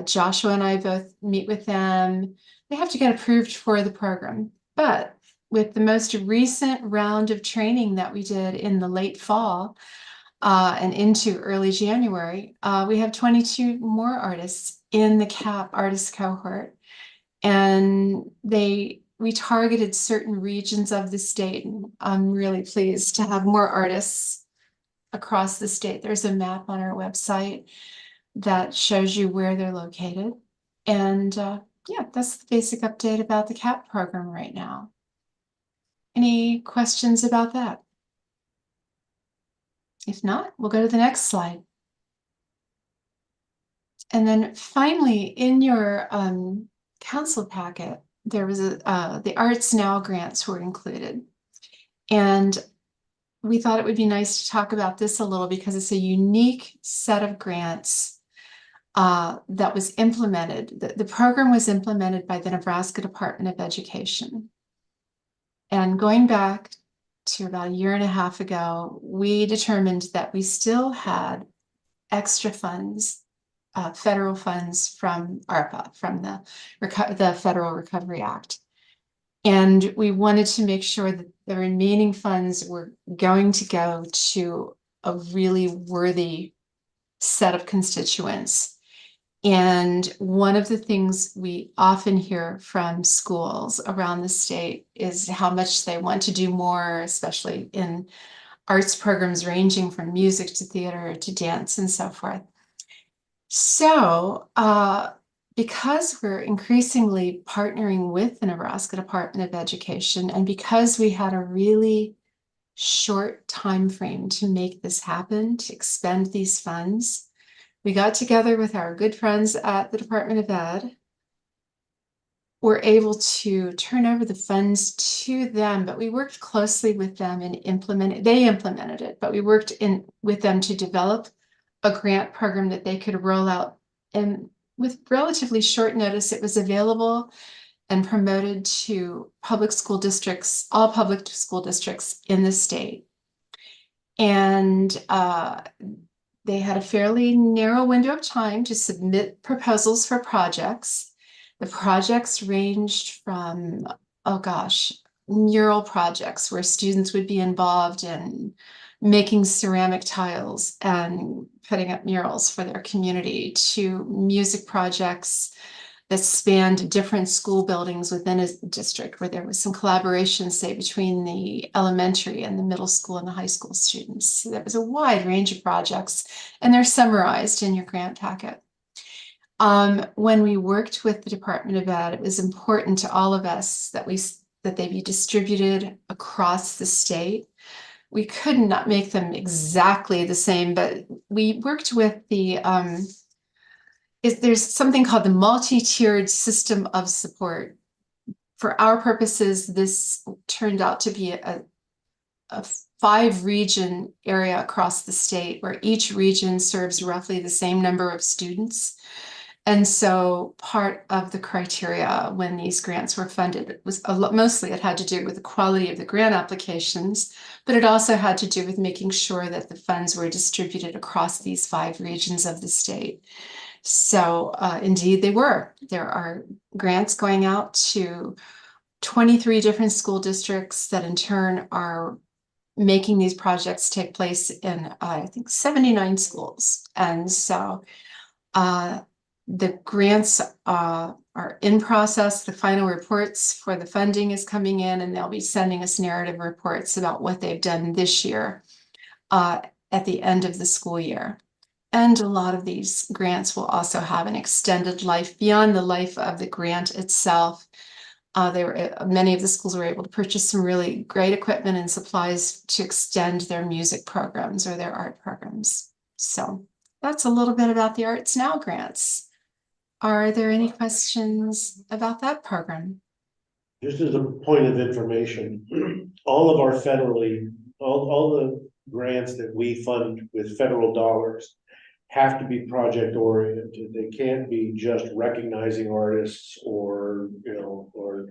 Joshua and I both meet with them. They have to get approved for the program. But with the most recent round of training that we did in the late fall and into early January, we have 22 more artists in the CAP artist cohort. And we targeted certain regions of the state, and I'm really pleased to have more artists across the state. There's a map on our website that shows you where they're located. And yeah, that's the basic update about the CAP program right now. Any questions about that? If not, we'll go to the next slide. And then finally, in your council packet, there was the Arts Now grants were included. And we thought it would be nice to talk about this a little because it's a unique set of grants that was implemented. The program was implemented by the Nebraska Department of Education. And going back to about 1.5 years ago, we determined that we still had extra funds, federal funds from ARPA, from the Federal Recovery Act. And we wanted to make sure that the remaining funds were going to go to a really worthy set of constituents. And one of the things we often hear from schools around the state is how much they want to do more, especially in arts programs ranging from music to theater to dance and so forth. So, because we're increasingly partnering with the Nebraska Department of Education, and because we had a really short time frame to make this happen, to expend these funds, we got together with our good friends at the Department of Ed. We're able to turn over the funds to them, but we worked closely with them and they implemented it, but we worked with them to develop a grant program that they could roll out. And with relatively short notice, it was available and promoted to public school districts, all public school districts in the state. And they had a fairly narrow window of time to submit proposals for projects. The projects ranged from, oh gosh, mural projects where students would be involved in making ceramic tiles and putting up murals for their community, to music projects that spanned different school buildings within a district where there was some collaboration, say, between the elementary and the middle school and the high school students. So there was a wide range of projects, and they're summarized in your grant packet. When we worked with the Department of Ed, it was important to all of us that they be distributed across the state. We could not make them exactly the same, but we worked with there's something called the multi-tiered system of support. For our purposes, this turned out to be a 5-region area across the state where each region serves roughly the same number of students. And so part of the criteria when these grants were funded was mostly it had to do with the quality of the grant applications, but it also had to do with making sure that the funds were distributed across these 5 regions of the state. So indeed they were. There are grants going out to 23 different school districts that in turn are making these projects take place in, I think, 79 schools. And so the grants are in process. The final reports for the funding is coming in, and they'll be sending us narrative reports about what they've done this year at the end of the school year. And a lot of these grants will also have an extended life beyond the life of the grant itself. Many of the schools were able to purchase some really great equipment and supplies to extend their music programs or their art programs. So that's a little bit about the Arts Now grants. Are there any questions about that program? Just as a point of information, all of our all the grants that we fund with federal dollars have to be project oriented. They can't be just recognizing artists or, or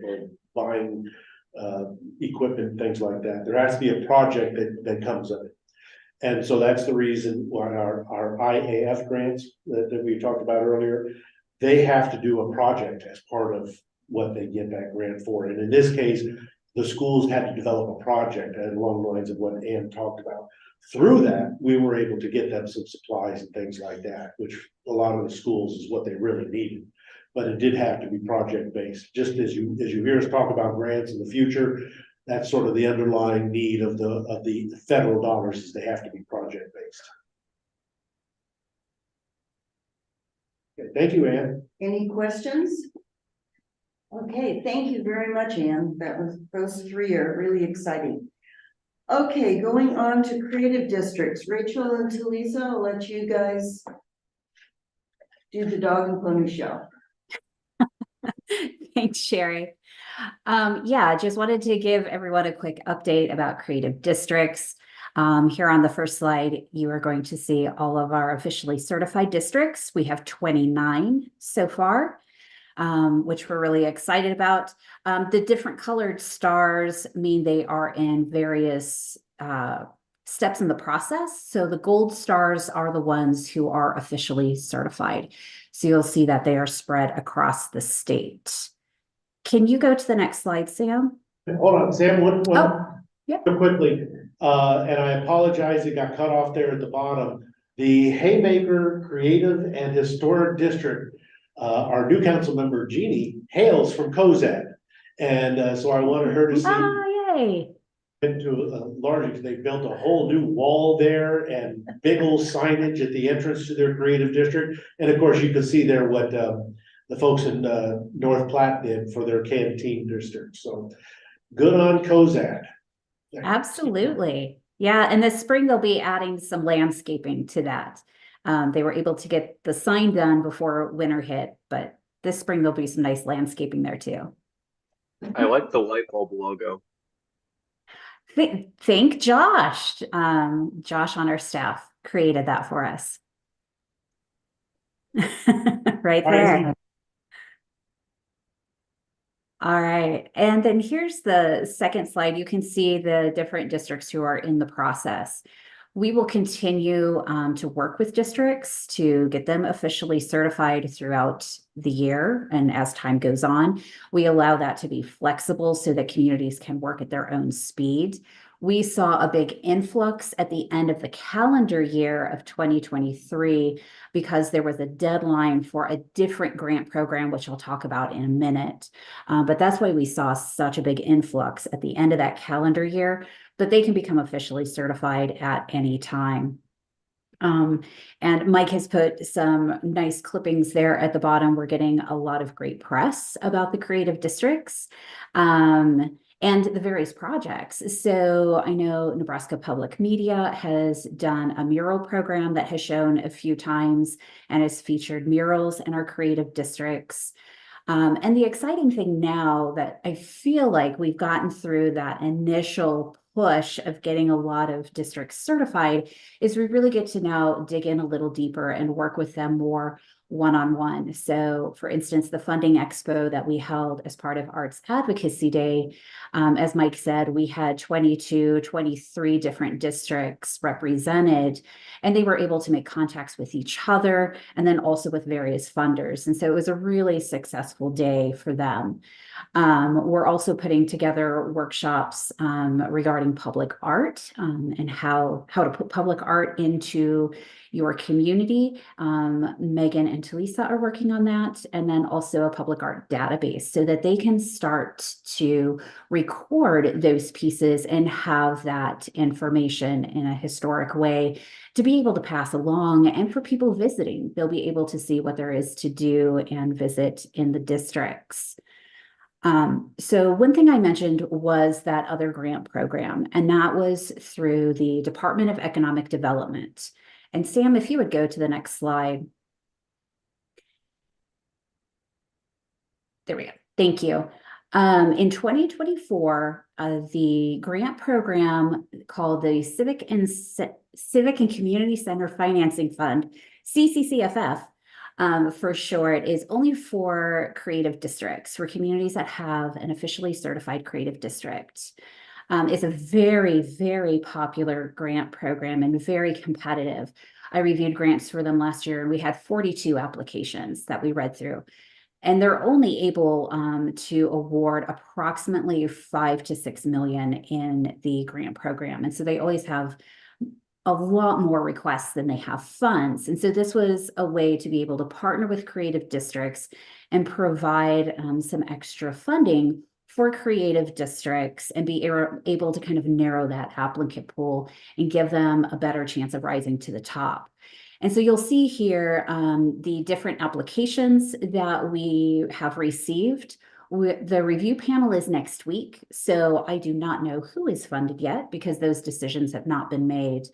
buying equipment, things like that. There has to be a project that comes of it. And so that's the reason why our IAF grants that we talked about earlier, they have to do a project as part of what they get that grant for. And in this case, the schools had to develop a project along the lines of what Ann talked about. Through that, we were able to get them some supplies and things like that, which a lot of the schools is what they really needed. But it did have to be project based. Just as you hear us talk about grants in the future, that's sort of the underlying need of the federal dollars, is they have to be project based. Okay, thank you, Ann. Any questions? Okay, thank you very much, Ann. Those 3 are really exciting. Okay, going on to creative districts. Rachel and Talisa, I'll let you guys do the dog and pony show. Thanks, Sherry. Yeah, just wanted to give everyone a quick update about creative districts. Here on the first slide, you are going to see all of our officially certified districts. We have 29 so far, which we're really excited about. The different colored stars mean they are in various steps in the process. So the gold stars are the ones who are officially certified. So you'll see that they are spread across the state. Can you go to the next slide, Sam? Hold on, Sam, yeah. real quickly, and I apologize, it got cut off there at the bottom. The Haymaker Creative and Historic District, our new council member Jeannie hails from Cozad. And so I wanted her to see. Yay. Into a large, they built a whole new wall there and big old signage at the entrance to their creative district. And of course, you can see there what the folks in North Platte did for their canteen district. So good on Cozad. Absolutely. Yeah, and this spring they'll be adding some landscaping to that. They were able to get the sign done before winter hit, but this spring there'll be some nice landscaping there too. I like the light bulb logo. Thank Josh. Josh on our staff created that for us. Right there. All right, and then here's the second slide. You can see the different districts who are in the process. We will continue to work with districts to get them officially certified throughout the year. And as time goes on, we allow that to be flexible so that communities can work at their own speed. We saw a big influx at the end of the calendar year of 2023 because there was a deadline for a different grant program, which I'll talk about in a minute. But that's why we saw such a big influx at the end of that calendar year, but they can become officially certified at any time. And Mike has put some nice clippings there at the bottom. We're getting a lot of great press about the creative districts. And the various projects. So I know Nebraska Public Media has done a mural program that has shown a few times and has featured murals in our creative districts. And the exciting thing now that I feel like we've gotten through that initial push of getting a lot of districts certified is we really get to now dig in a little deeper and work with them more one-on-one. So for instance, the funding expo that we held as part of Arts Advocacy Day, as Mike said, we had 22, 23 different districts represented, and they were able to make contacts with each other and then also with various funders. And so it was a really successful day for them. We're also putting together workshops regarding public art and how to put public art into your community. Megan and Talisa are working on that, and then also a public art database so that they can start to record those pieces and have that information in a historic way to be able to pass along. And for people visiting, they'll be able to see what there is to do and visit in the districts. So one thing I mentioned was that other grant program, and that was through the Department of Economic Development. And Sam, if you would go to the next slide. There we go. Thank you. In 2024, the grant program called the Civic and Community Center Financing Fund, CCCFF, for short, is only for creative districts, for communities that have an officially certified creative district. It's a very, very popular grant program and very competitive. I reviewed grants for them last year and we had 42 applications that we read through. And they're only able to award approximately 5 to 6 million in the grant program. And so they always have a lot more requests than they have funds. And so this was a way to be able to partner with creative districts and provide some extra funding for creative districts and be able to kind of narrow that applicant pool and give them a better chance of rising to the top. And so you'll see here the different applications that we have received. The review panel is next week, so I do not know who is funded yet because those decisions have not been made.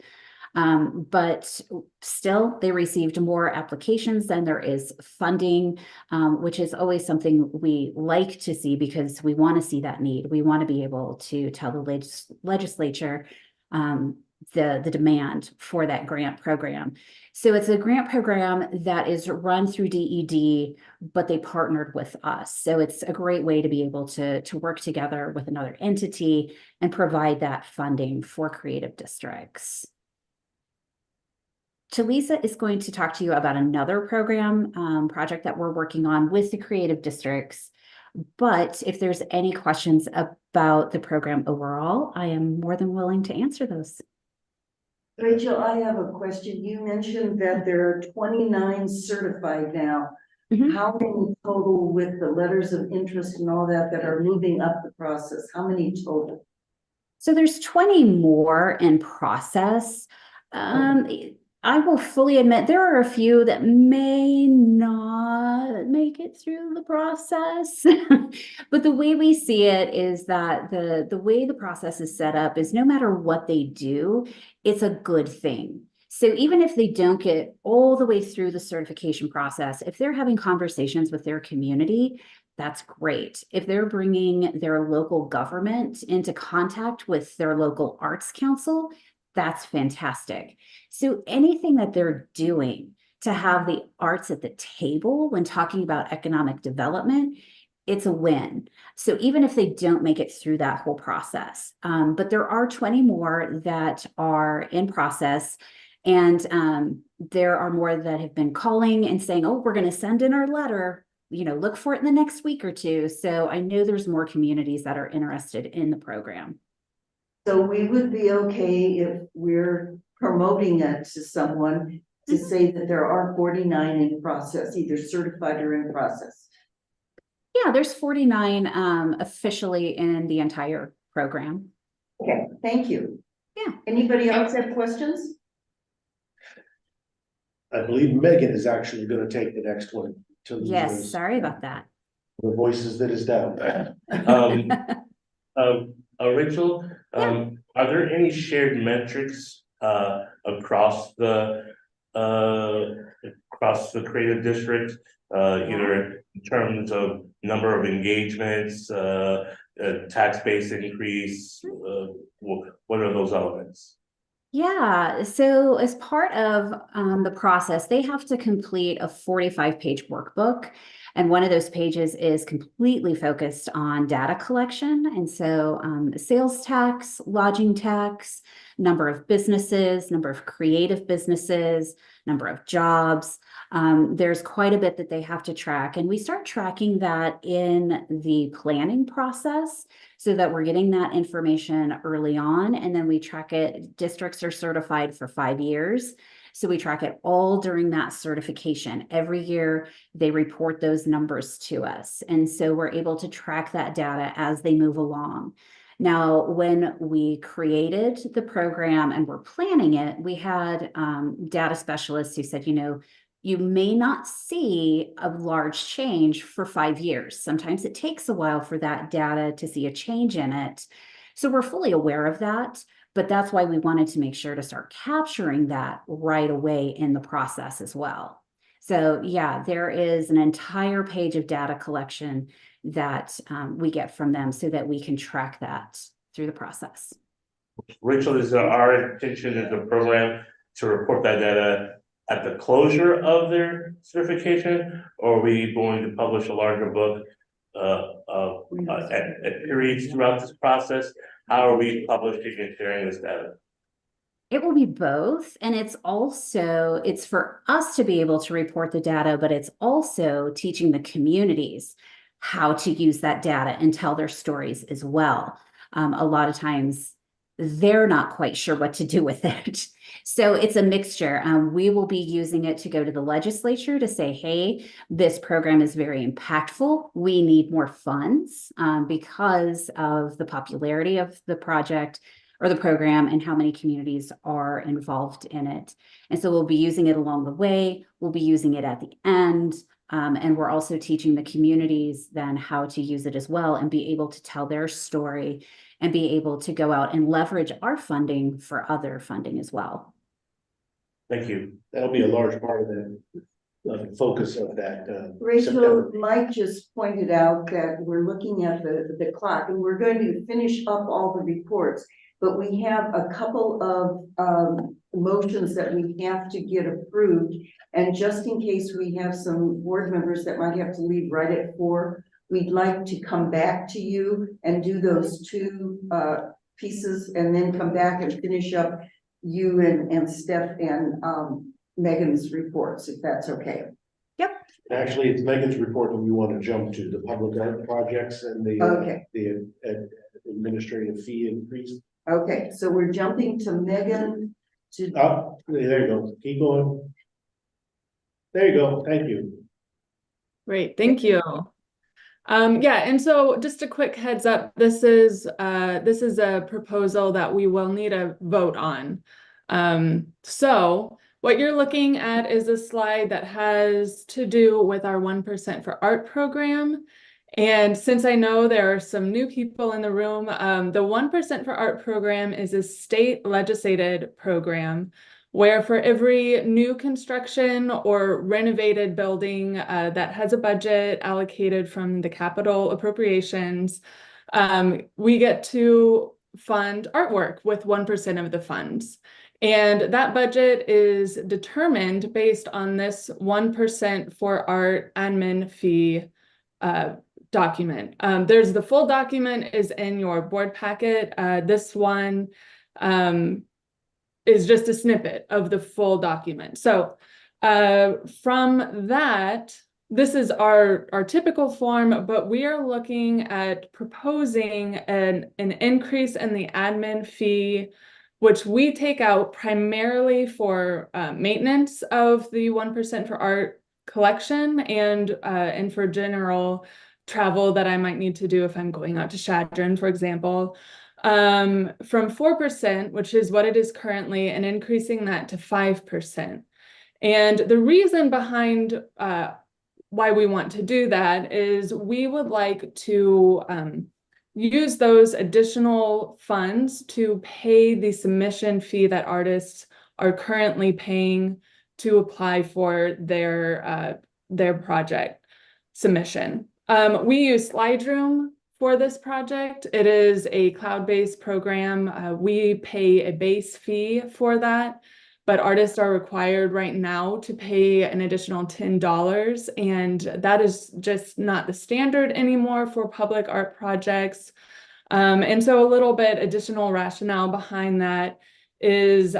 But still, they received more applications than there is funding, which is always something we like to see because we want to see that need. We want to be able to tell the legislature the demand for that grant program. So it's a grant program that is run through DED, but they partnered with us. So it's a great way to be able to work together with another entity and provide that funding for creative districts. Talisa is going to talk to you about another program project that we're working on with the creative districts. But if there's any questions about the program overall, I am more than willing to answer those. Rachel, I have a question. You mentioned that there are 29 certified now. How many total with the letters of interest and all that that are moving up the process? How many total? So there's 20 more in process. I will fully admit there are a few that may not make it through the process. But the way we see it is that the way the process is set up is no matter what they do, it's a good thing. So even if they don't get all the way through the certification process, if they're having conversations with their community, that's great. If they're bringing their local government into contact with their local arts council, that's fantastic. So anything that they're doing to have the arts at the table when talking about economic development, it's a win. So even if they don't make it through that whole process, but there are 20 more that are in process. And there are more that have been calling and saying, oh, we're going to send in our letter, look for it in the next week or two. So I know there's more communities that are interested in the program. So we would be okay if we're promoting it to someone to say that there are 49 in process, either certified or in process. Yeah, there's 49 officially in the entire program. Okay, thank you. Yeah. Anybody else have questions? I believe Megan is actually going to take the next one. Yes, sorry about that. The voices that is down. Rachel, are there any shared metrics across the creative district, either in terms of number of engagements, tax base increase? What are those elements? Yeah, so as part of the process, they have to complete a 45-page workbook. And one of those pages is completely focused on data collection. And so sales tax, lodging tax, number of businesses, number of creative businesses, number of jobs. There's quite a bit that they have to track. And we start tracking that in the planning process so that we're getting that information early on. And then we track it. Districts are certified for 5 years. So we track it all during that certification. Every year they report those numbers to us. And so we're able to track that data as they move along. Now, when we created the program and we're planning it, we had data specialists who said, you may not see a large change for 5 years. Sometimes it takes a while for that data to see a change in it. So we're fully aware of that, but that's why we wanted to make sure to start capturing that right away in the process as well. So yeah, there is an entire page of data collection that we get from them so that we can track that through the process. Rachel, is our intention in the program to report that data at the closure of their certification, or are we going to publish a larger book at periods throughout this process? How are we publishing and sharing this data? It will be both. And it's for us to be able to report the data, but it's also teaching the communities how to use that data and tell their stories as well. A lot of times they're not quite sure what to do with it. So it's a mixture. We will be using it to go to the legislature to say, hey, this program is very impactful. We need more funds because of the popularity of the project or the program and how many communities are involved in it. And so we'll be using it along the way. We'll be using it at the end. And we're also teaching the communities then how to use it as well and be able to tell their story and be able to go out and leverage our funding for other funding as well. Thank you. That'll be a large part of the focus of that. Rachel, September. Mike just pointed out that we're looking at the clock and we're going to finish up all the reports, but we have a couple of motions that we have to get approved. And just in case we have some board members that might have to leave right at 4, we'd like to come back to you and do those 2 pieces and then come back and finish up you and Steph and Megan's reports, if that's okay. Yep. Actually, it's Megan's report that we want to jump to, the public art projects and Okay. the administrative fee increase. Okay, so we're jumping to Megan to, Oh, there you go. Keep going. There you go. Thank you. Great, thank you. Yeah, and so just a quick heads up, this is a proposal that we will need a vote on. So what you're looking at is a slide that has to do with our 1% for Art program. And since I know there are some new people in the room, the 1% for Art program is a state legislated program where for every new construction or renovated building that has a budget allocated from the capital appropriations, we get to fund artwork with 1% of the funds. And that budget is determined based on this 1% for art admin fee document. There's the full document is in your board packet. This one is just a snippet of the full document. So from that, this is our typical form, but we are looking at proposing an increase in the admin fee, which we take out primarily for maintenance of the 1% for art collection and for general travel that I might need to do if I'm going out to Chadron, for example. From 4%, which is what it is currently, and increasing that to 5%. And the reason behind why we want to do that is we would like to use those additional funds to pay the submission fee that artists are currently paying to apply for their project submission. We use SlideRoom for this project. It is a cloud-based program. We pay a base fee for that, but artists are required right now to pay an additional $10, and that is just not the standard anymore for public art projects. And so a little bit additional rationale behind that is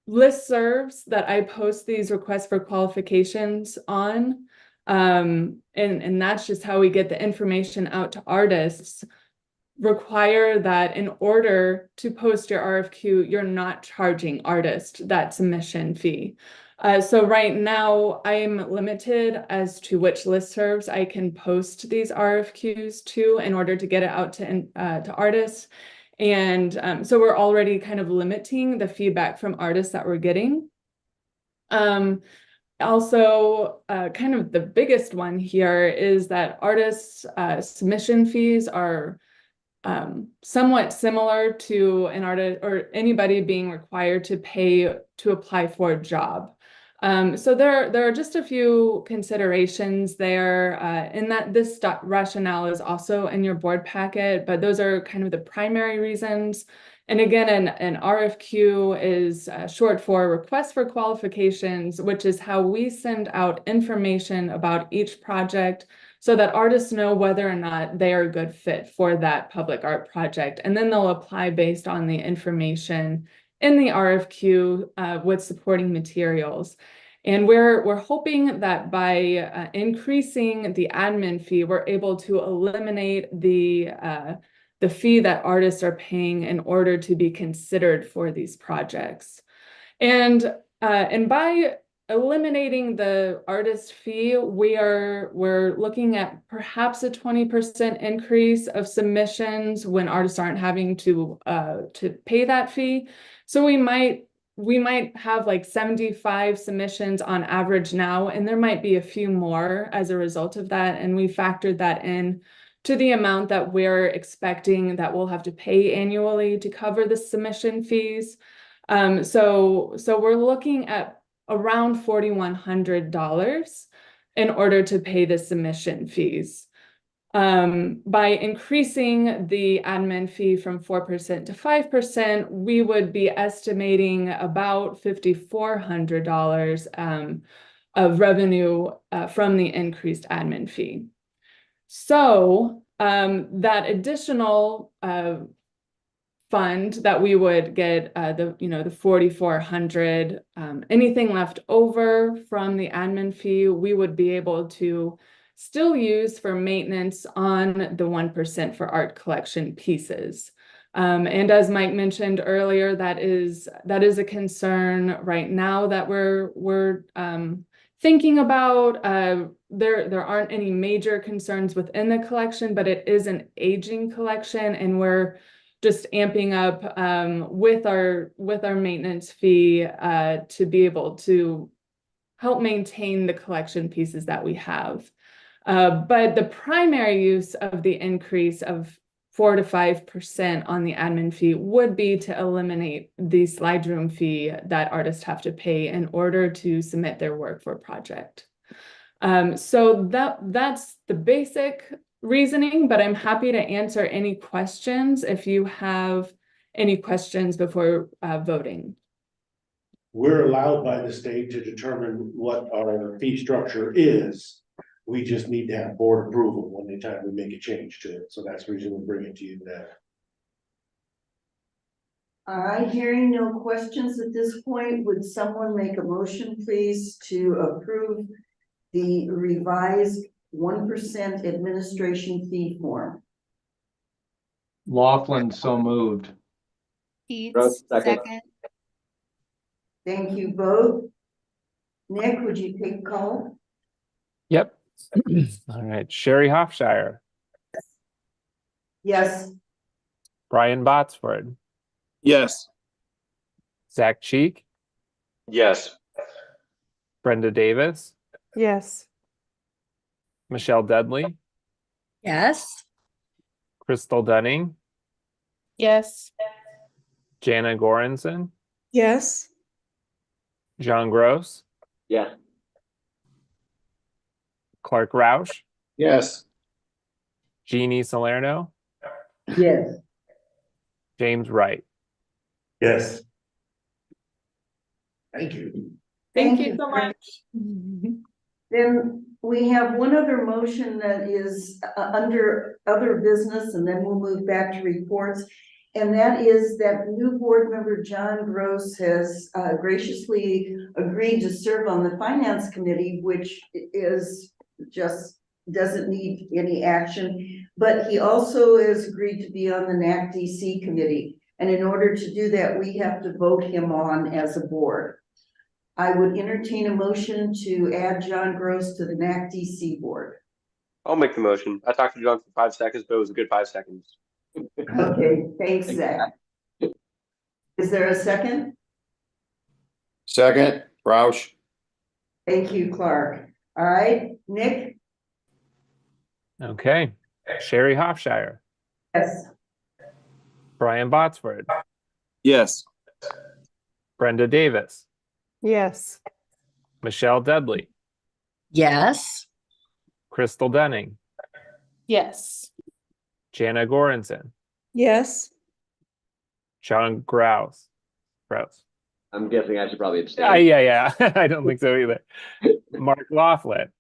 listservs that I post these requests for qualifications on. And that's just how we get the information out to artists, require that in order to post your RFQ, you're not charging artists that submission fee. So right now I'm limited as to which listservs I can post these RFQs to in order to get it out to artists. And so we're already kind of limiting the feedback from artists that we're getting. Also, kind of the biggest one here is that artists' submission fees are somewhat similar to an artist or anybody being required to pay to apply for a job. So there are just a few considerations there in that this rationale is also in your board packet, but those are kind of the primary reasons. And again, an RFQ is short for request for qualifications, which is how we send out information about each project so that artists know whether or not they are a good fit for that public art project. And then they'll apply based on the information in the RFQ with supporting materials. And we're hoping that by increasing the admin fee, we're able to eliminate the fee that artists are paying in order to be considered for these projects. And by eliminating the artist fee, we're looking at perhaps a 20% increase of submissions when artists aren't having to pay that fee. So we might have like 75 submissions on average now, and there might be a few more as a result of that. And we factored that in to the amount that we're expecting that we'll have to pay annually to cover the submission fees. So we're looking at around $4,100 in order to pay the submission fees. By increasing the admin fee from 4% to 5%, we would be estimating about $5,400 of revenue from the increased admin fee. So that additional fund that we would get the 4,400, anything left over from the admin fee, we would be able to still use for maintenance on the 1% for art collection pieces. And as Mike mentioned earlier, that is a concern right now that we're thinking about. There aren't any major concerns within the collection, but it is an aging collection, and we're just amping up with our maintenance fee to be able to help maintain the collection pieces that we have. But the primary use of the increase of 4 to 5% on the admin fee would be to eliminate the slide room fee that artists have to pay in order to submit their work for a project. So that's the basic reasoning, but I'm happy to answer any questions if you have any questions before voting. We're allowed by the state to determine what our fee structure is. We just need to have board approval when anytime we make a change to it. So that's the reason we bring it to you today. All right, hearing no questions at this point, would someone make a motion, please, to approve the revised 1% administration fee form? Laughlin, so moved. Rose, second. Thank you both. Nick, would you take call? Yep. All right. Sherry Hofshire, Yes. Brian Botsford, Yes. Zach Cheek, Yes. Brenda Davis, Yes. Michelle Dudley, Yes. Crystal Dunning, Yes. Jana Goranson, Yes. John Gross, Yeah. Clark Roush, Yes. Jeannie Salerno, Yes. James Wright. Yes. Thank you. Thank you so much. Then we have one other motion that is under other business, and then we'll move back to reports. And that is that new board member John Gross has graciously agreed to serve on the finance committee, which is just doesn't need any action. But he also has agreed to be on the NAC DC committee. And in order to do that, we have to vote him on as a board. I would entertain a motion to add John Gross to the NAC DC board. I'll make the motion. I talked to John for 5 seconds, but it was a good 5 seconds. Okay, thanks, Zach. Is there a second? Second, Roush. Thank you, Clark. All right, Nick? Okay. Sherry Hofshire, Yes. Brian Botsford, Yes. Brenda Davis, Yes. Michelle Dudley, Yes. Crystal Dunning, Yes. Jana Goranson, Yes. John Grouse. I'm guessing I should probably abstain. Yeah. I don't think so either. Mark Laughlin.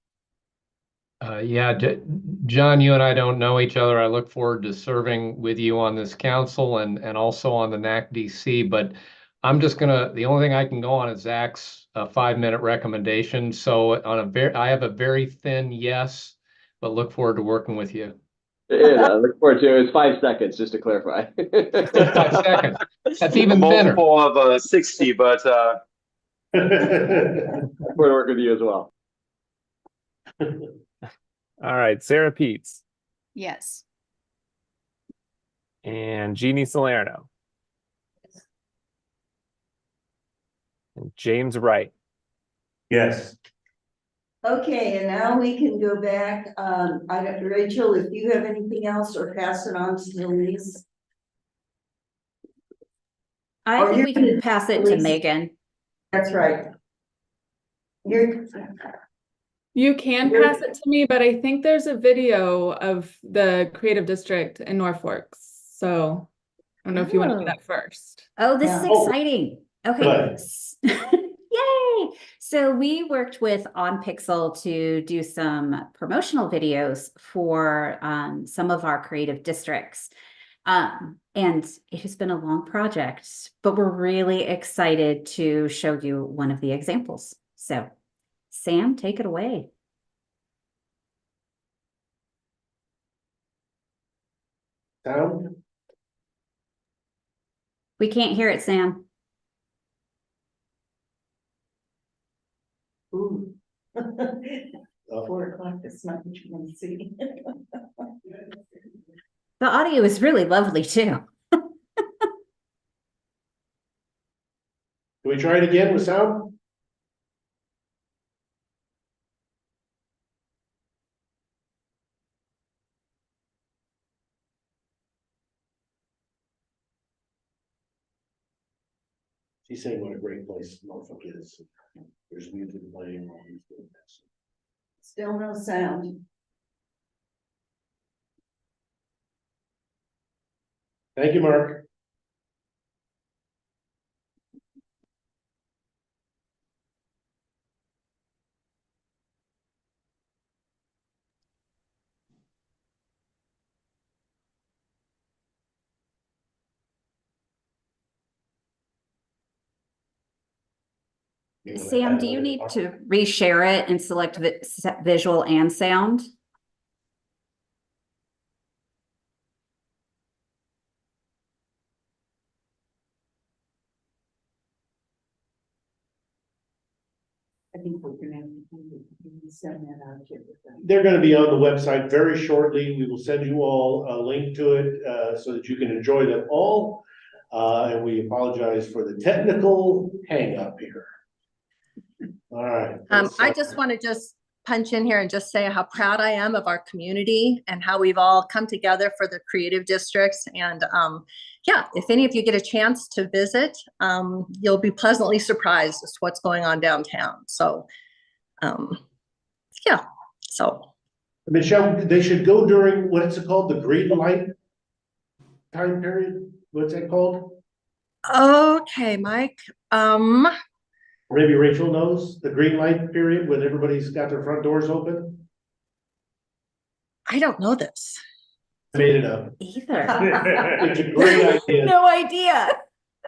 John, you and I don't know each other. I look forward to serving with you on this council and also on the NAC DC, but I'm just the only thing I can go on is Zach's 5-minute recommendation. So I have a very thin yes, but look forward to working with you. Yeah, I look forward to it. It's 5 seconds, just to clarify. 5 seconds. That's even thinner. Multiple of 60, but Look forward to working with you as well. All right, Sarah Peets Yes. and Jeannie Salerno. And James Wright. Yes. Okay, and now we can go back. Rachel, if you have anything else, or pass it on to Louise. I think we can pass it to Megan. That's right. You can pass it to me, but I think there's a video of the Creative District in Norfolk. So I don't know if you want to do that first. Oh, this is exciting. Okay. Yay! So we worked with OnPixel to do some promotional videos for some of our creative districts. And it has been a long project, but we're really excited to show you one of the examples. So, Sam, take it away. Sound? We can't hear it, Sam. Ooh. 4 o'clock, that's not what you want to see. The audio is really lovely too. Can we try it again with sound? She's saying what a great place Norfolk is. There's music playing. All these things. Still no sound. Thank you, Mark. Sam, do you need to reshare it and select visual and sound? I think we're gonna have to send that out to everybody. They're going to be on the website very shortly. We will send you all a link to it so that you can enjoy them all. And we apologize for the technical hang up here. All right. I just want to punch in here and just say how proud I am of our community and how we've all come together for the creative districts. And yeah, if any of you get a chance to visit, you'll be pleasantly surprised as to what's going on downtown. So yeah, so. Michelle, they should go during, what is it called? The green light time period? What's that called? Okay, Mike. Or maybe Rachel knows the green light period when everybody's got their front doors open. I don't know this. I made it up. Either. It's a great idea. No idea.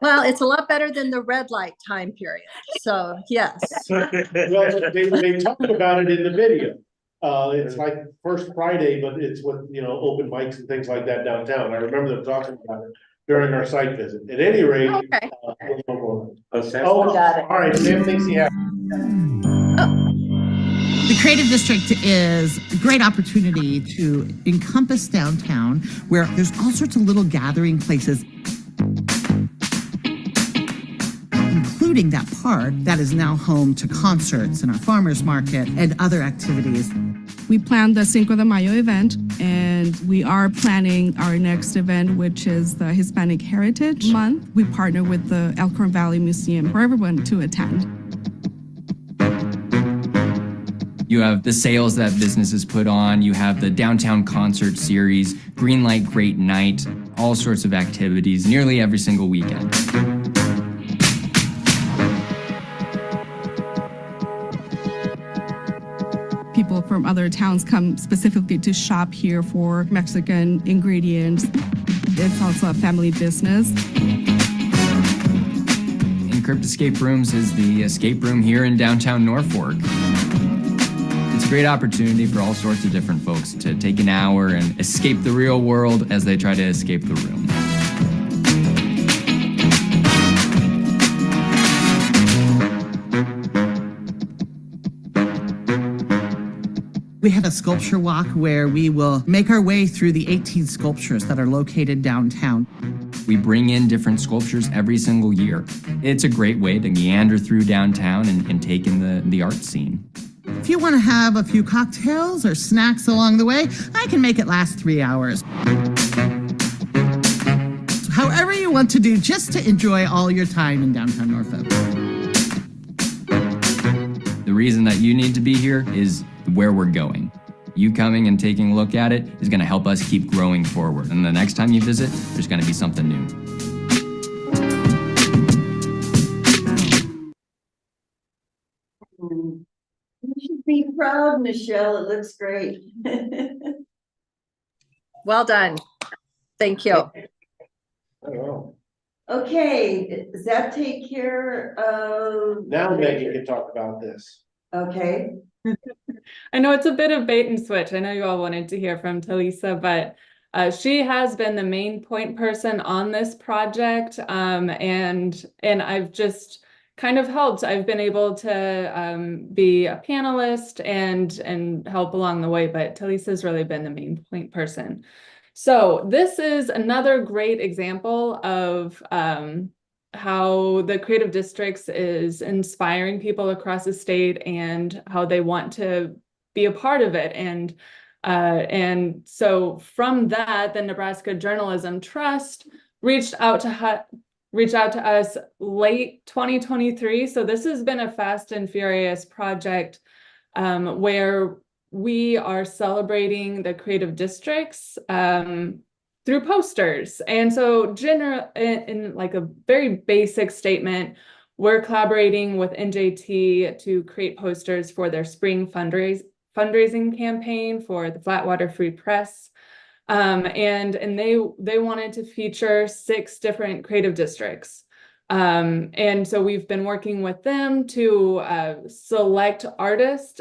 Well, it's a lot better than the red light time period. So yes. Well, they talked about it in the video. It's like first Friday, but it's with, open mics and things like that downtown. I remember them talking about it during our site visit. At any rate. Okay. Got it. All right, Sam thinks he has. The Creative District is a great opportunity to encompass downtown where there's all sorts of little gathering places, including that park that is now home to concerts and our farmers market and other activities. We planned the Cinco de Mayo event, and we are planning our next event, which is the Hispanic Heritage Month. We partner with the Elkhorn Valley Museum for everyone to attend. You have the sales that businesses put on, you have the downtown concert series, Green Light Great Night, all sorts of activities nearly every single weekend. People from other towns come specifically to shop here for Mexican ingredients. It's also a family business. Encrypt Escape Rooms is the escape room here in downtown Norfolk. It's a great opportunity for all sorts of different folks to take an hour and escape the real world as they try to escape the room. We have a sculpture walk where we will make our way through the 18 sculptures that are located downtown. We bring in different sculptures every single year. It's a great way to meander through downtown and take in the art scene. If you want to have a few cocktails or snacks along the way, I can make it last 3 hours. However you want to do, just to enjoy all your time in downtown Norfolk. The reason that you need to be here is where we're going. You coming and taking a look at it is going to help us keep growing forward. And the next time you visit, there's going to be something new. You should be proud, Michelle. It looks great. Well done. Thank you. Okay, does that take care of? Now Megan can talk about this. Okay, I know it's a bit of bait and switch. I know you all wanted to hear from Talisa, but she has been the main point person on this project. And I've just kind of helped. I've been able to be a panelist and help along the way, but Talisa's really been the main point person. So this is another great example of how the Creative Districts is inspiring people across the state and how they want to be a part of it. And so from that, the Nebraska Journalism Trust reached out to us late 2023. So this has been a fast and furious project where we are celebrating the creative districts through posters. And so in like a very basic statement, we're collaborating with NJT to create posters for their spring fundraising campaign for the Flatwater Free Press. And they wanted to feature 6 different creative districts. And so we've been working with them to select artists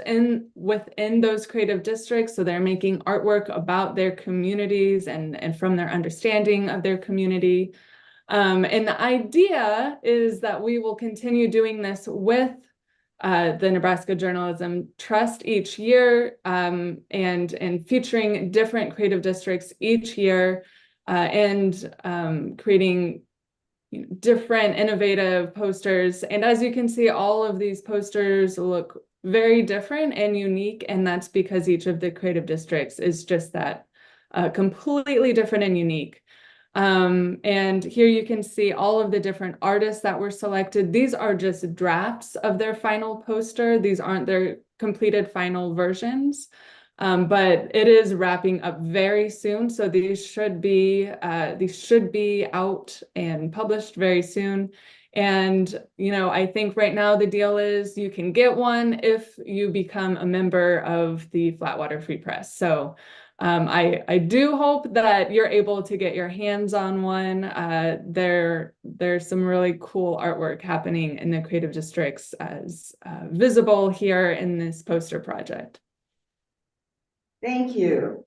within those creative districts. So they're making artwork about their communities and from their understanding of their community. And the idea is that we will continue doing this with the Nebraska Journalism Trust each year, and featuring different creative districts each year, and creating different innovative posters. And as you can see, all of these posters look very different and unique, and that's because each of the creative districts is just that completely different and unique. And here you can see all of the different artists that were selected. These are just drafts of their final poster. These aren't their completed final versions. But it is wrapping up very soon. So these should be out and published very soon. And, you know, I think right now the deal is you can get one if you become a member of the Flatwater Free Press. So I do hope that you're able to get your hands on one. There's some really cool artwork happening in the creative districts as visible here in this poster project. thank you.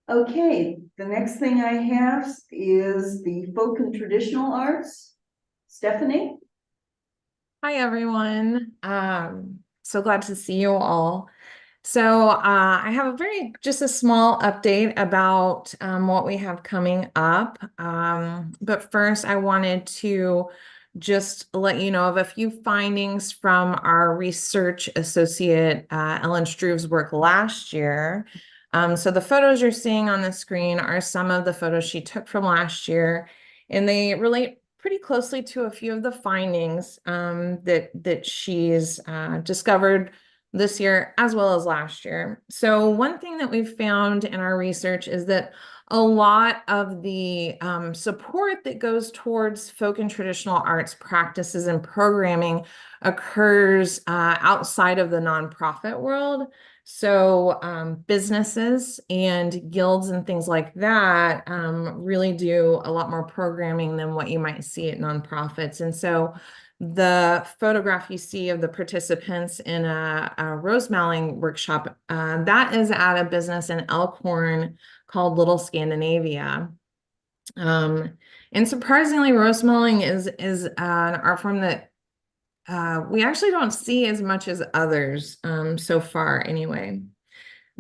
Okay, the next thing I have is the folk and traditional arts. Stephanie? Hi, everyone. So glad to see you all. So I have just a small update about what we have coming up. But first, I wanted to just let you know of a few findings from our research associate, Ellen Struve's work last year. So the photos you're seeing on the screen are some of the photos she took from last year, and they relate pretty closely to a few of the findings that she's discovered this year as well as last year. So one thing that we've found in our research is that a lot of the support that goes towards folk and traditional arts practices and programming occurs outside of the nonprofit world. So businesses and guilds and things like that really do a lot more programming than what you might see at nonprofits. And so the photograph you see of the participants in a rosemalling workshop, that is at a business in Elkhorn called Little Scandinavia. And surprisingly, rosemalling is an art form that we actually don't see as much as others so far anyway.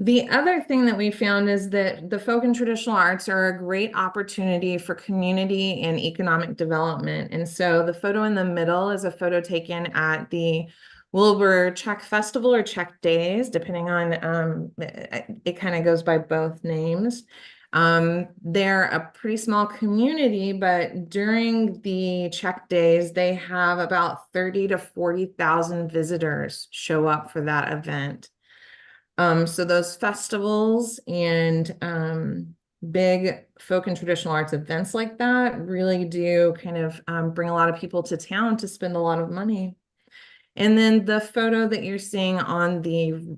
The other thing that we found is that the folk and traditional arts are a great opportunity for community and economic development. And so the photo in the middle is a photo taken at the Wilbur Czech Festival or Czech Days, depending on, it kind of goes by both names. They're a pretty small community, but during the Czech Days, they have about 30 to 40,000 visitors show up for that event. So those festivals and big folk and traditional arts events like that really do kind of bring a lot of people to town to spend a lot of money. And then the photo that you're seeing on the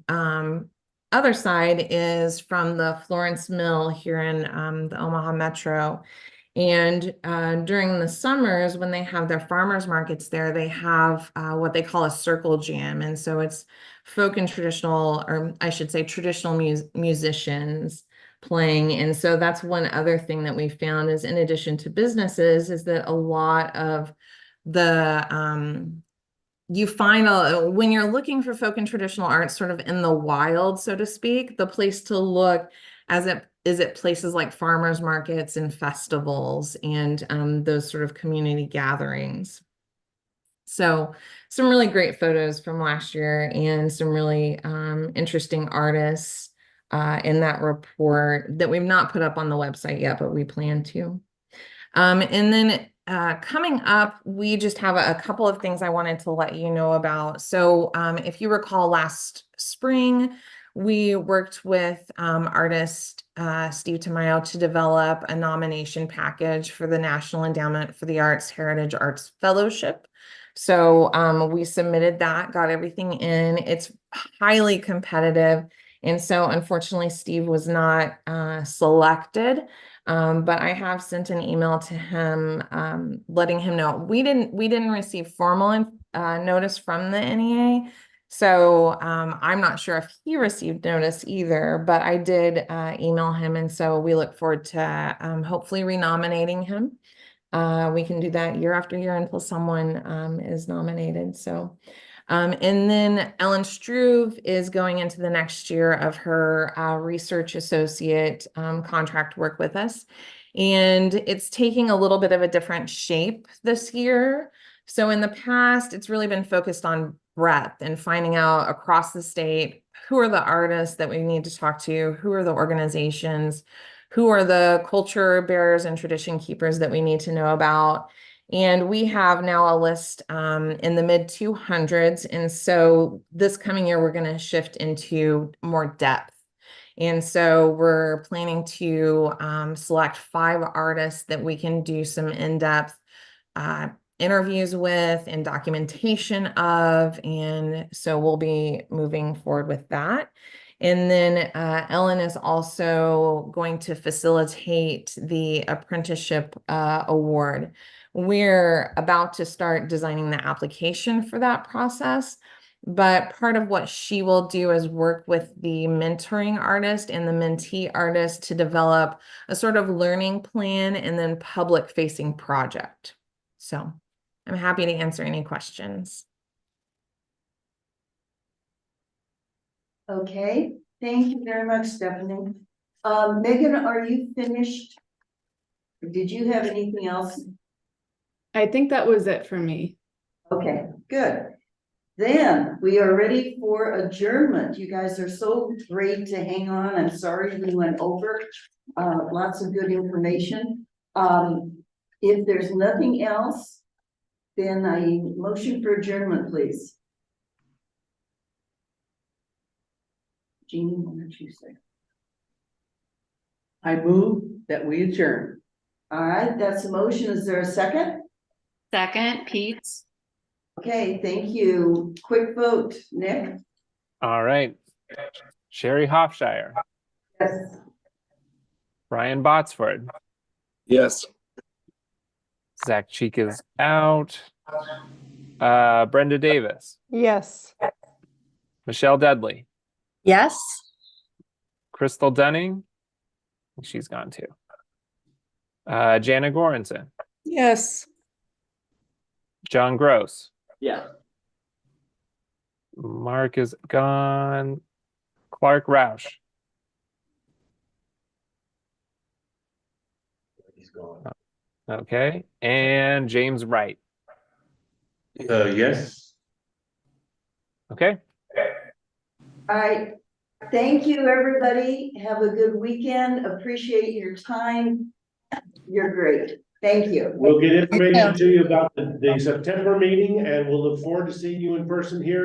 other side is from the Florence Mill here in the Omaha Metro. And during the summers, when they have their farmers markets there, they have what they call a circle jam. And so it's folk and traditional, or I should say traditional musicians playing. And so that's one other thing that we found is, in addition to businesses, is that a lot of the you find when you're looking for folk and traditional arts sort of in the wild, so to speak, the place to look is at places like farmers markets and festivals and those sort of community gatherings. So some really great photos from last year and some really interesting artists in that report that we've not put up on the website yet, but we plan to. And then coming up, we just have a couple of things I wanted to let you know about. So if you recall last spring, we worked with artist Steve Tamayo to develop a nomination package for the National Endowment for the Arts Heritage Arts Fellowship. So we submitted that, got everything in. It's highly competitive. And so unfortunately, Steve was not selected. But I have sent an email to him letting him know. We didn't receive formal notice from the NEA. So I'm not sure if he received notice either, but I did email him. And so we look forward to hopefully renominating him. We can do that year after year until someone is nominated. So, and then Ellen Struve is going into the next year of her research associate contract work with us. And it's taking a little bit of a different shape this year. So in the past, it's really been focused on breadth and finding out across the state, who are the artists that we need to talk to, who are the organizations, who are the culture bearers and tradition keepers that we need to know about. And we have now a list in the mid 200s. And so this coming year, we're going to shift into more depth. And so we're planning to select 5 artists that we can do some in-depth interviews with and documentation of. And so we'll be moving forward with that. And then Ellen is also going to facilitate the apprenticeship award. We're about to start designing the application for that process. But part of what she will do is work with the mentoring artist and the mentee artist to develop a sort of learning plan and then public-facing project. So I'm happy to answer any questions. Okay, thank you very much, Stephanie. Megan, are you finished? Did you have anything else? I think that was it for me. Okay, good. Then we are ready for adjournment. You guys are so great to hang on. I'm sorry we went over lots of good information. If there's nothing else, then I motion for adjournment, please. Jeannie, what did you say? I move that we adjourn. All right, that's a motion. Is there a second? Second, Pete's. Okay, thank you. Quick vote, Nick. All right. Sherry Hofshire. Yes. Brian Botsford. Yes. Zach Cheek is out. Brenda Davis. Yes. Michelle Dudley. Yes. Crystal Dunning. She's gone too. Jana Goranson. Yes. John Gross. Yeah. Mark is gone. Clark Roush. He's gone. Okay. And James Wright. Yes. Okay. All right. Thank you, everybody. Have a good weekend. Appreciate your time. You're great. Thank you. We'll get information to you about the September meeting, and we'll look forward to seeing you in person here.